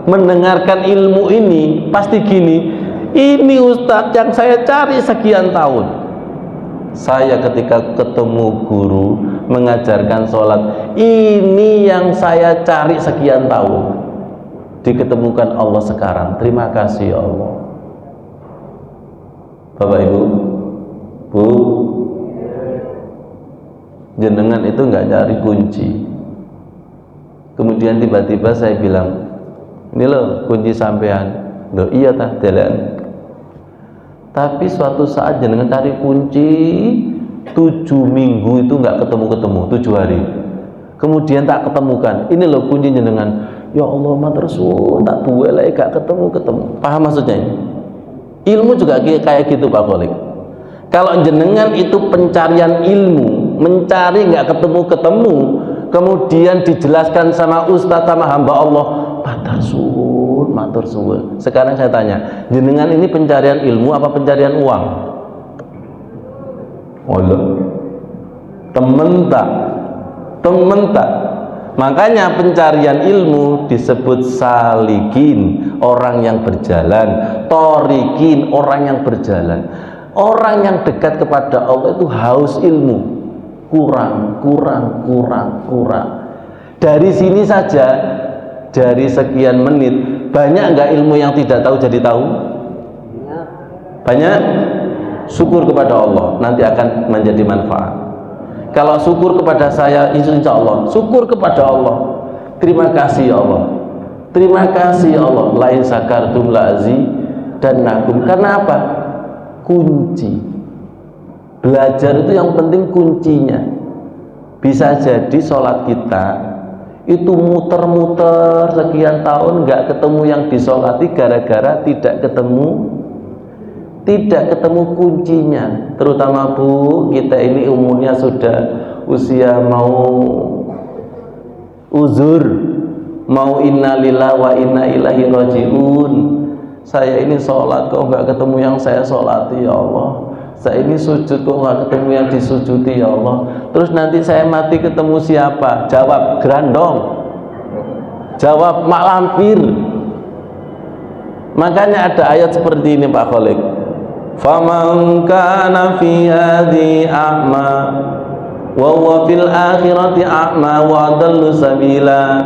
mendengarkan ilmu ini pasti gini, ini Ustadz yang saya cari sekian tahun. Saya ketika ketemu guru mengajarkan sholat, ini yang saya cari sekian tahun, diketemukan Allah sekarang. Terima kasih ya Allah. Bapak Ibu, Bu, jenengan itu nggak cari kunci. Kemudian tiba-tiba saya bilang, ini loh kunci sampean. Loh iya tah jalan. Tapi suatu saat jenengan cari kunci 7 minggu itu nggak ketemu 7 hari. Kemudian tak ketemukan. Ini loh kunci jenengan. Ya Allah matur suwun tak duwe lek gak ketemu. Paham maksudnya ini? Ilmu juga kayak gitu Pak Kholik. Kalau jenengan itu pencarian ilmu, mencari nggak ketemu, kemudian dijelaskan sama ustadz sama hamba Allah, matur suwun. Sekarang saya tanya, jenengan ini pencarian ilmu apa pencarian uang? Allah, temen tak. Makanya pencarian ilmu disebut salikin, orang yang berjalan, torikin, orang yang berjalan. Orang yang dekat kepada Allah itu haus ilmu, kurang. Dari sini saja, dari sekian menit, banyak nggak ilmu yang tidak tahu jadi tahu? Banyak. Syukur kepada Allah, nanti akan menjadi manfaat. Kalau syukur kepada saya, insya Allah syukur kepada Allah. Terima kasih ya Allah. Terima kasih ya Allah. Lain sakartum la'zi dan nakum. Karena apa? Kunci. Belajar itu yang penting kuncinya. Bisa jadi sholat kita itu muter-muter sekian tahun nggak ketemu yang disolati gara-gara tidak ketemu kuncinya. Terutama Bu, kita ini umurnya sudah usia mau uzur, mau innalillahi wa inna ilaihi rajiun. Saya ini sholat kok nggak ketemu yang saya sholati ya Allah. Saya ini sujud kok nggak ketemu yang disujudi ya Allah. Terus nanti saya mati ketemu siapa? Jawab grandong, jawab mak lampir. Makanya ada ayat seperti ini Pak Kholik. Faman kana fi hadhi a'ma wa huwa fil akhirati a'ma wa adallu sabila.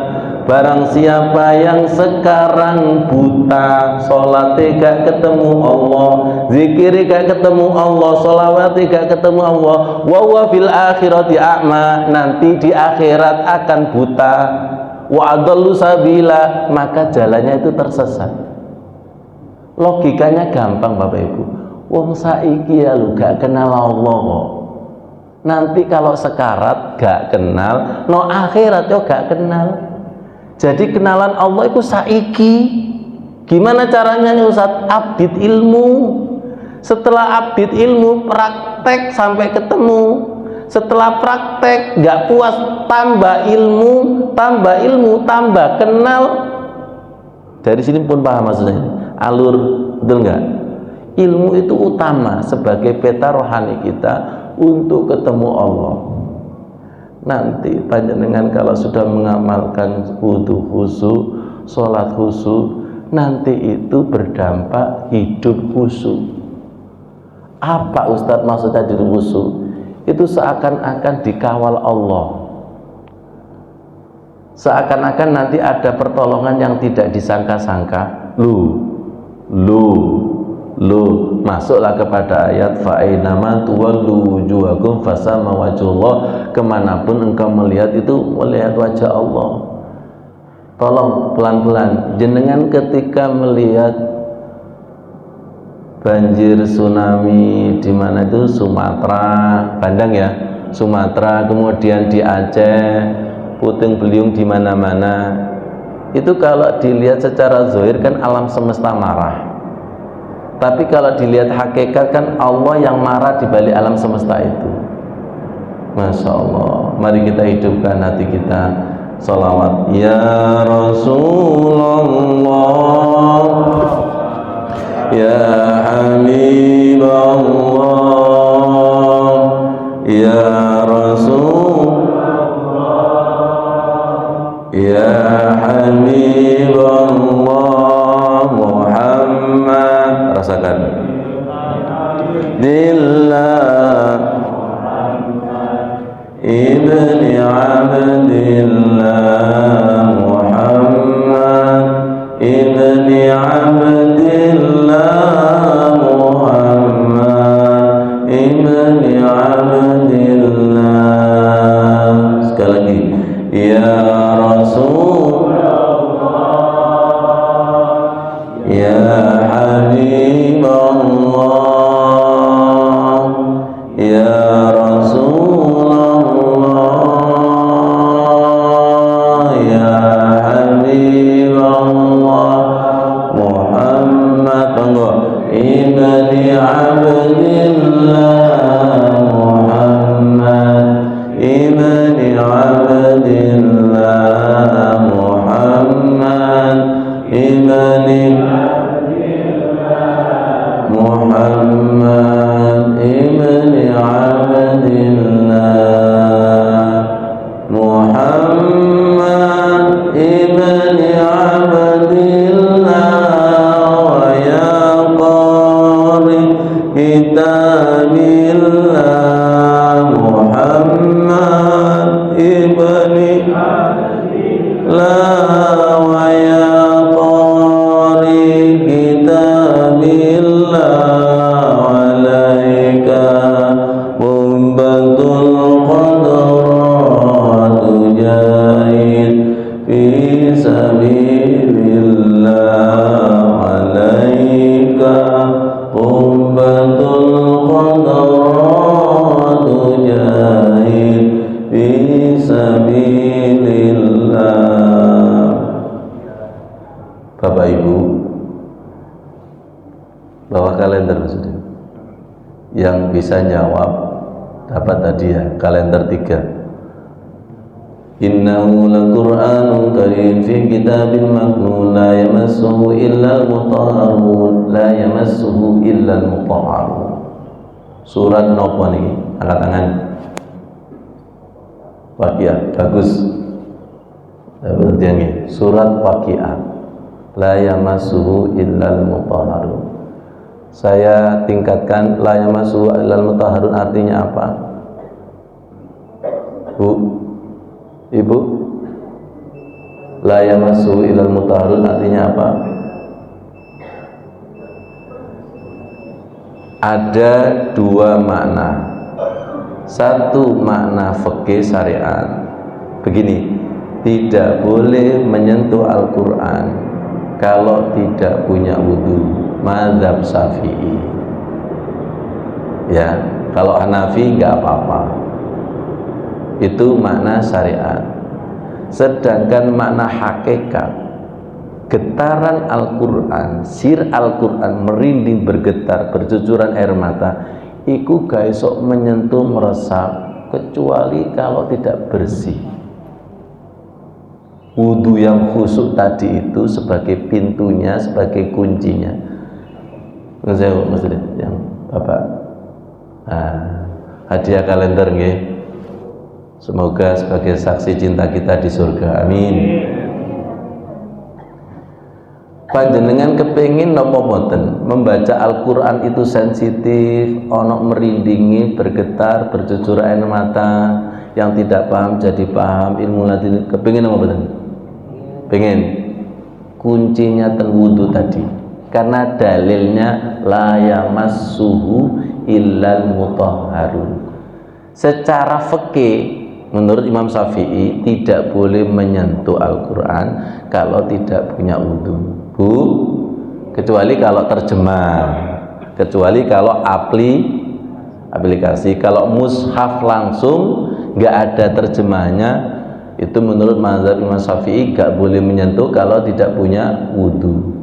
Barang siapa yang sekarang buta, salate gak ketemu Allah, zikir gak ketemu Allah, sholawat gak ketemu Allah, wa huwa fil akhirati a'ma, nanti di akhirat akan buta, wa adallu sabila, maka jalannya itu tersesat. Logikanya gampang Bapak Ibu. Wong saiki ya lu gak kenal Allah kok. Nanti kalau sekarat gak kenal, no akhirat yo gak kenal. Jadi kenalan Allah itu saiki. Gimana caranya nih Ustaz? Abid ilmu. Setelah abid ilmu, praktek sampai ketemu. Setelah praktek gak puas, tambah ilmu, tambah kenal. Dari sini pun paham maksudnya. Alur, betul nggak? Ilmu itu utama sebagai peta rohani kita untuk ketemu Allah. Nanti panjenengan kalau sudah mengamalkan wudu khusyuk, sholat khusyuk, nanti itu berdampak hidup khusyuk. Apa Ustadz maksudnya diri khusyuk? Itu seakan-akan dikawal Allah, seakan-akan nanti ada pertolongan yang tidak disangka-sangka. Masuklah kepada ayat fa'inama tuwallu wujuhakum fasama wajhullah. Kemanapun engkau melihat itu melihat wajah Allah. Tolong pelan-pelan, jenengan ketika melihat banjir tsunami di mana itu Sumatera, Bandang ya, Sumatera, kemudian di Aceh, puting beliung di mana-mana. Itu kalau dilihat secara zahir kan alam semesta marah. Tapi kalau dilihat hakikat kan Allah yang marah di balik alam semesta itu. Masya Allah. Mari kita hidupkan hati kita. Salawat ya Rasulullah, ya Habibullah, ya Rasul, ya Habibullah Muhammad. Rasakan Dillah ibni Abdillah Muhammad ibni Abdillah Muhammad ibni Abdillah. Sekali lagi ya Rasul, ya Habibullah, ya Rasulullah, ya Habibullah Muhammad. Tunggu ibni Abdillah Muhammad ibni Abdillah Muhammad ibni Muhammad ibni Abdillah Muhammad ibni Abdillah wa ya qari kitabillah Muhammad ibni Abdillah wa ya qari kitabillah alaika mumbatul qadrat jahid fi sabilillah alaika mumbatul qadrat jahid fi sabilillah. Bapak Ibu, bawa kalender sudah. Yang bisa jawab dapat hadiah kalender 3. Innahu laqur'anun karim fi kitabin maknun la yamassuhu illal mutahharun, la yamassuhu illal mutahharun. Surat nopo niki? Angkat tangan. Waqiah, bagus. Dapat hadiah. Surat Waqiah. La yamassuhu illal mutahharun. Saya tingkatkan la yamassuhu illal mutahharun artinya apa? Bu, Ibu, la yamassuhu illal mutahharun artinya apa? Ada dua makna. Satu makna fikih syariat. Begini, tidak boleh menyentuh Al-Quran kalau tidak punya wudu, mazhab Syafi'i. Ya, kalau Hanafi nggak apa-apa. Itu makna syariat. Sedangkan makna hakikat, getaran Al-Quran, sir Al-Quran merinding, bergetar, bercucuran air mata, iku gak esok menyentuh, meresap, kecuali kalau tidak bersih. Wudu yang khusyuk tadi itu sebagai pintunya, sebagai kuncinya. Saya maksudnya yang Bapak. Nah, hadiah kalender nggih. Semoga sebagai saksi cinta kita di surga. Amin. Panjenengan kepengin napa mboten membaca Al-Qur'an itu sensitif, ono merindingi, bergetar, bercucur air mata, yang tidak paham jadi paham, ilmu laduni kepengin napa mboten? Pengen. Kuncinya ten wudu tadi. Karena dalilnya la yamassuhu illal mutahharun. Secara fikih menurut Imam Syafi'i tidak boleh menyentuh Al-Qur'an kalau tidak punya wudu. Kecuali kalau terjemah, kecuali kalau aplikasi. Kalau mushaf langsung nggak ada terjemahnya, itu menurut mazhab Imam Syafi'i nggak boleh menyentuh kalau tidak punya wudu.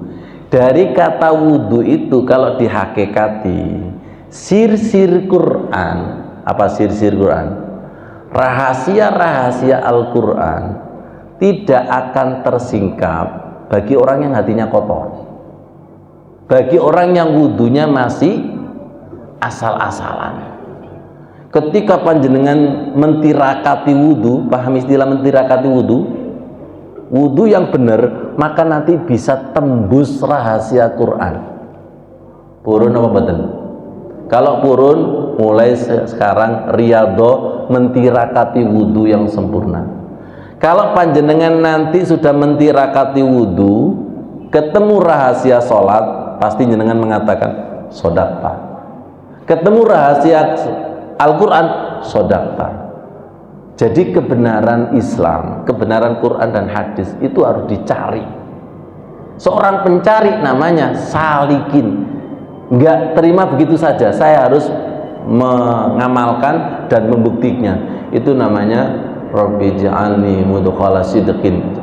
Dari kata wudu itu kalau dihakikati sir-sir Quran, apa sir-sir Quran? Rahasia-rahasia Al-Quran tidak akan tersingkap bagi orang yang hatinya kotor, bagi orang yang wudunya masih asal-asalan. Ketika panjenengan mentirakati wudu, paham istilah mentirakati wudu? Wudu yang benar, maka nanti bisa tembus rahasia Quran. Purun apa betul? Kalau purun, mulai sekarang riyadhah mentirakati wudu yang sempurna. Kalau panjenengan nanti sudah mentirakati wudu, ketemu rahasia sholat, pasti jenengan mengatakan sodaqta. Ketemu rahasia Al-Quran, sodaqta. Jadi kebenaran Islam, kebenaran Quran dan hadis itu harus dicari. Seorang pencari namanya salikin. Enggak terima begitu saja, saya harus mengamalkan dan membuktinya. Itu namanya Rabbi ja'alni mudkhala sidqin.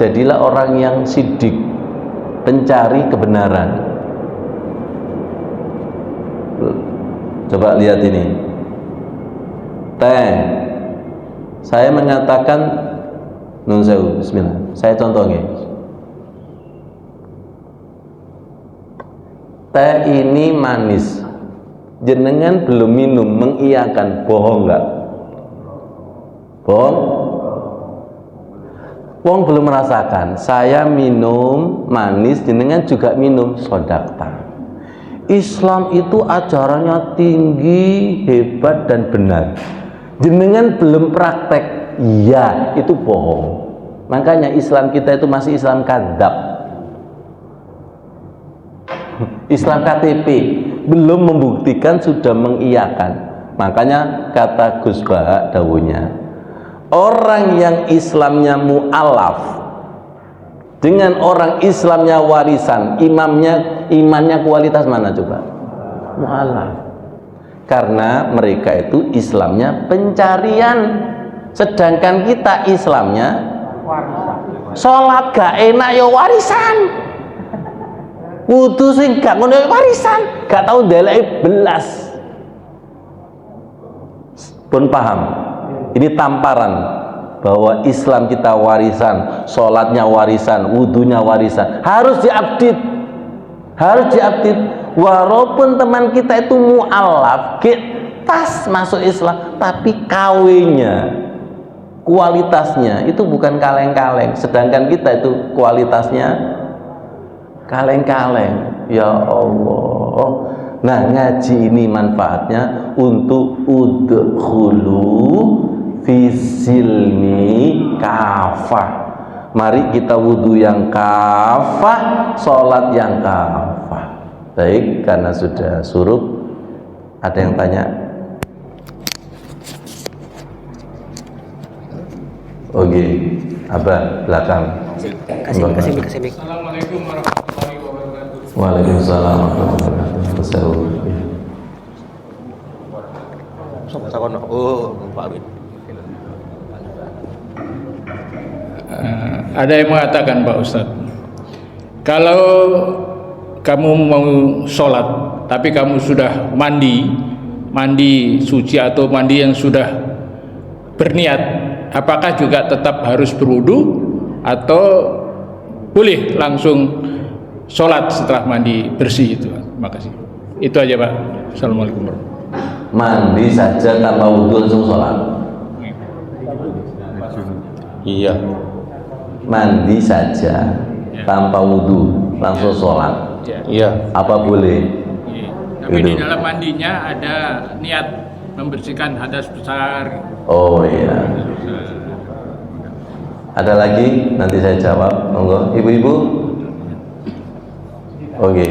Jadilah orang yang sidik, pencari kebenaran. Coba lihat ini. Teh. Saya menyatakan nun sewu, bismillah. Saya contohnya. Teh ini manis. Jenengan belum minum, mengiyakan, bohong enggak? Bohong? Wong belum merasakan. Saya minum manis, jenengan juga minum, sodaqta. Islam itu ajarannya tinggi, hebat dan benar. Jenengan belum praktek, iya itu bohong. Makanya Islam kita itu masih Islam kadzab, Islam KTP, belum membuktikan sudah mengiyakan. Makanya kata Gus Bahak dawuhnya, orang yang Islamnya mu'alaf dengan orang Islamnya warisan, imannya kualitas mana coba? Mu'alaf. Karena mereka itu Islamnya pencarian, sedangkan kita Islamnya sholat gak enak ya warisan, wudu sing gak ngono ya warisan, gak tahu ndeleki belas. Pun paham? Ini tamparan bahwa Islam kita warisan, sholatnya warisan, wudunya warisan, harus diupdate, harus diupdate. Walaupun teman kita itu mu'alaf, pas masuk Islam, tapi kawenya, kualitasnya itu bukan kaleng-kaleng, sedangkan kita itu kualitasnya kaleng-kaleng. Ya Allah. Nah, ngaji ini manfaatnya untuk udkhulu fisilmi kafah. Mari kita wudu yang kafah, sholat yang kafah. Baik, karena sudah surut, ada yang tanya? Oke, Abah belakang. Kasih. Assalamualaikum warahmatullahi wabarakatuh. Waalaikumsalam warahmatullahi wabarakatuh. Ada yang mengatakan Pak Ustadz, kalau kamu mau sholat tapi kamu sudah mandi suci atau mandi yang sudah berniat, apakah juga tetap harus berwudu atau boleh langsung sholat setelah mandi bersih itu? Makasih. Itu aja Pak. Assalamualaikum warahmatullahi wabarakatuh. Mandi saja tanpa wudu langsung sholat? Iya. Mandi saja tanpa wudu langsung sholat. Iya. Apa boleh? Iya. Tapi Gitu. di dalam mandinya ada niat membersihkan hadas besar. Oh iya. Ada lagi? Nanti saya jawab. Monggo, ibu-ibu. Oke.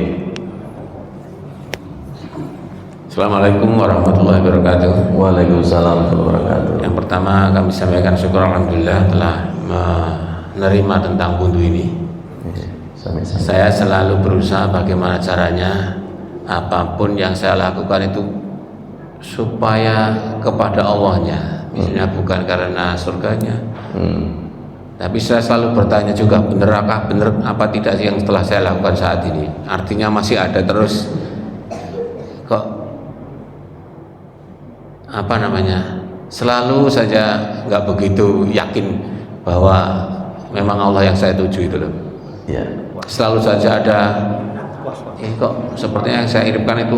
Assalamualaikum warahmatullahi wabarakatuh. Waalaikumsalam warahmatullahi wabarakatuh. Yang pertama kami sampaikan syukur alhamdulillah telah menerima tentang wudhu ini. Sama-sama. Saya selalu berusaha bagaimana caranya apapun yang saya lakukan itu supaya kepada Allahnya, misalnya bukan karena surganya. Tapi saya selalu bertanya juga, benar apa tidak sih yang setelah saya lakukan saat ini? Artinya masih ada terus kok selalu saja nggak begitu yakin bahwa memang Allah yang saya tuju itu loh. Ya. Selalu saja ada kok sepertinya yang saya iripkan itu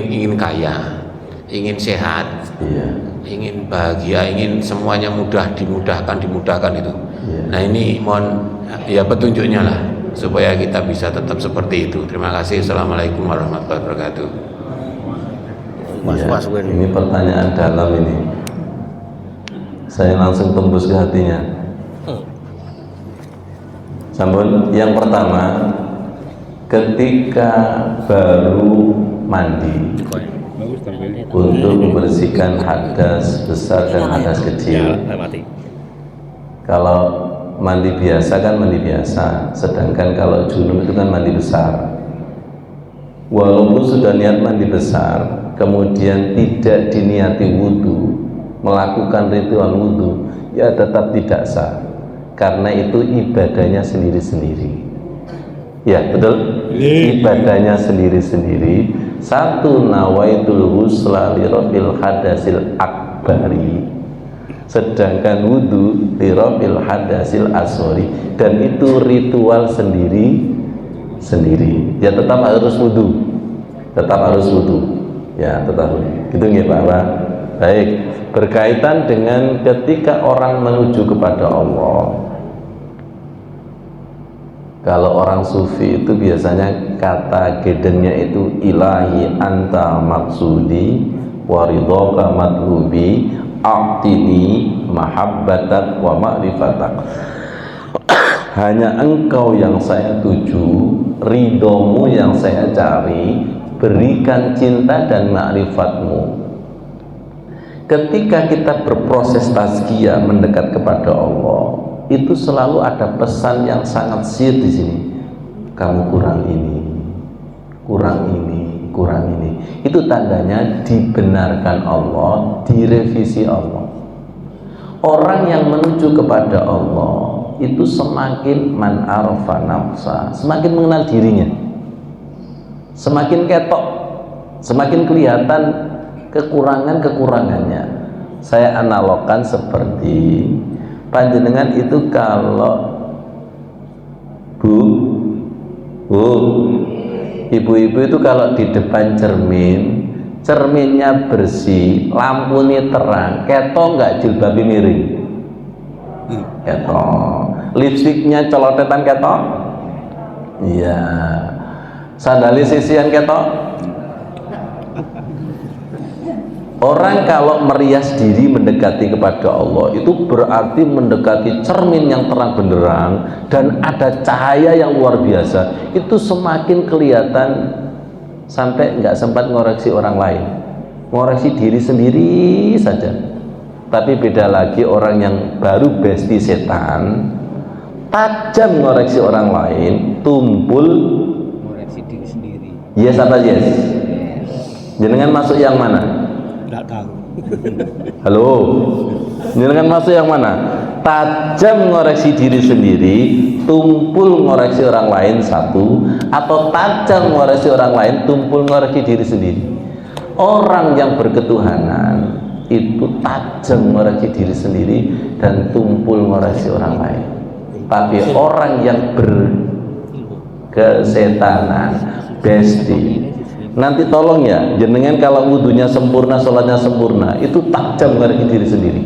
ingin kaya, ingin sehat, Iya. ingin bahagia, ingin semuanya dimudahkan itu. Iya. Nah ini mohon ya petunjuknya lah supaya kita bisa tetap seperti itu. Terima kasih. Assalamualaikum warahmatullahi wabarakatuh. Ya, ini pertanyaan dalam ini. Saya langsung tembus ke hatinya. Sampun, yang pertama, ketika baru mandi untuk membersihkan hadas besar dan hadas kecil. Kalau mandi biasa kan mandi biasa, sedangkan kalau junub itu kan mandi besar. Walaupun sudah niat mandi besar, kemudian tidak diniati wudhu, melakukan ritual wudhu, ya tetap tidak sah, karena itu ibadahnya sendiri-sendiri. Ya betul, ibadahnya sendiri-sendiri. Satu, nawaitul ghusla li rafil hadasil akbari, sedangkan wudhu li rafil hadasil asghari, dan itu ritual sendiri. Ya tetap harus wudhu, ya tetap wudhu. Gitu nggih Pak. Baik, berkaitan dengan ketika orang menuju kepada Allah. Kalau orang sufi itu biasanya kata gedennya itu ilahi anta maksudi waridhoka madhubi a'tini mahabbatak wa ma'rifatak. Hanya engkau yang saya tuju, ridhomu yang saya cari, berikan cinta dan ma'rifatmu. Ketika kita berproses tazkiyah mendekat kepada Allah, itu selalu ada pesan yang sangat sir di sini. Kamu kurang ini, kurang ini, kurang ini. Itu tandanya dibenarkan Allah, direvisi Allah. Orang yang menuju kepada Allah itu semakin man arafa nafsa, semakin mengenal dirinya, semakin ketok, semakin kelihatan kekurangannya. Saya analogkan seperti panjenengan itu kalau ibu-ibu itu kalau di depan cerminnya bersih, lampunya terang, ketok nggak jilbabnya miring? Ketok. Lipstiknya celotetan ketok? Iya. Sandali sisian ketok? Orang kalau merias diri mendekati kepada Allah itu berarti mendekati cermin yang terang benderang dan ada cahaya yang luar biasa. Itu semakin kelihatan sampai nggak sempat ngoreksi orang lain, ngoreksi diri sendiri saja. Tapi beda lagi orang yang baru besti setan, tajam ngoreksi orang lain, tumpul ngoreksi diri sendiri. Yes apa yes? Jenengan masuk yang mana? Tidak tahu. Halo, jenengan masuk yang mana? Tajam ngoreksi diri sendiri, tumpul ngoreksi orang lain satu, atau tajam ngoreksi orang lain, tumpul ngoreksi diri sendiri. Orang yang berketuhanan itu tajam ngoreksi diri sendiri dan tumpul ngoreksi orang lain. Tapi orang yang berkesetanan, besti, nanti tolong ya, jenengan kalau wudhunya sempurna, sholatnya sempurna, itu tajam ngoreksi diri sendiri.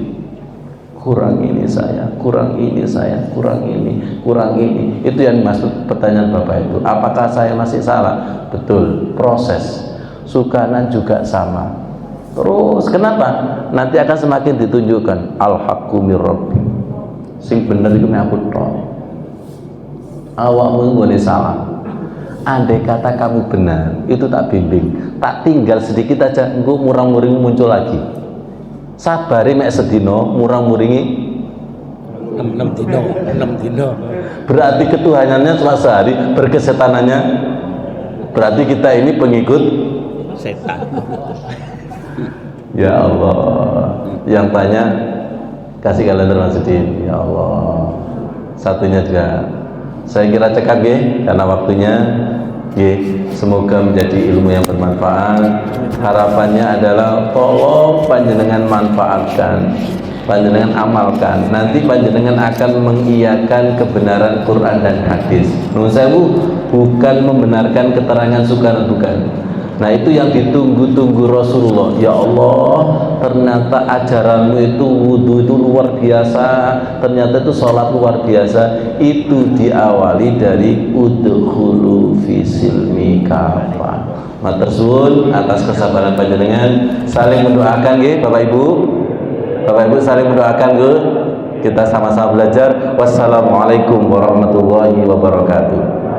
kurang ini saya, kurang ini saya, kurang ini, kurang ini. Itu yang dimaksud pertanyaan Bapak itu. Apakah saya masih salah? Betul, proses. Sukanan juga sama. Terus kenapa? Nanti akan semakin ditunjukkan al-haqqu mir rabbi. Sing bener iku nek aku tok. Awakmu ngene salah. Andai kata kamu benar, itu tak bimbing. Tak tinggal sedikit aja engko murang-muring muncul lagi. Sabari mek sedina, murang-muringi 6 dino. Berarti ketuhanannya cuma sehari, berkesetanannya berarti kita ini pengikut Setan. ya Allah. Yang tanya kasih kalender Mas Udin. Ya Allah. Satunya juga saya kira cekap ya, karena waktunya ya, semoga menjadi ilmu yang bermanfaat. Harapannya adalah tolong panjenengan manfaatkan, panjenengan amalkan. Nanti panjenengan akan mengiyakan kebenaran Quran dan hadis. Menurut saya bukan membenarkan keterangan Soekarno, bukan. Nah itu yang ditunggu-tunggu Rasulullah. Ya Allah, ternyata ajaranmu itu wudhu itu luar biasa, ternyata itu sholat luar biasa. Itu diawali dari udkhulu fisilmi kafah. Matur suwun atas kesabaran panjenengan. Saling mendoakan nggih Bapak Ibu. Bapak Ibu saling mendoakan nggih. Kita sama-sama belajar. Wassalamualaikum warahmatullahi wabarakatuh.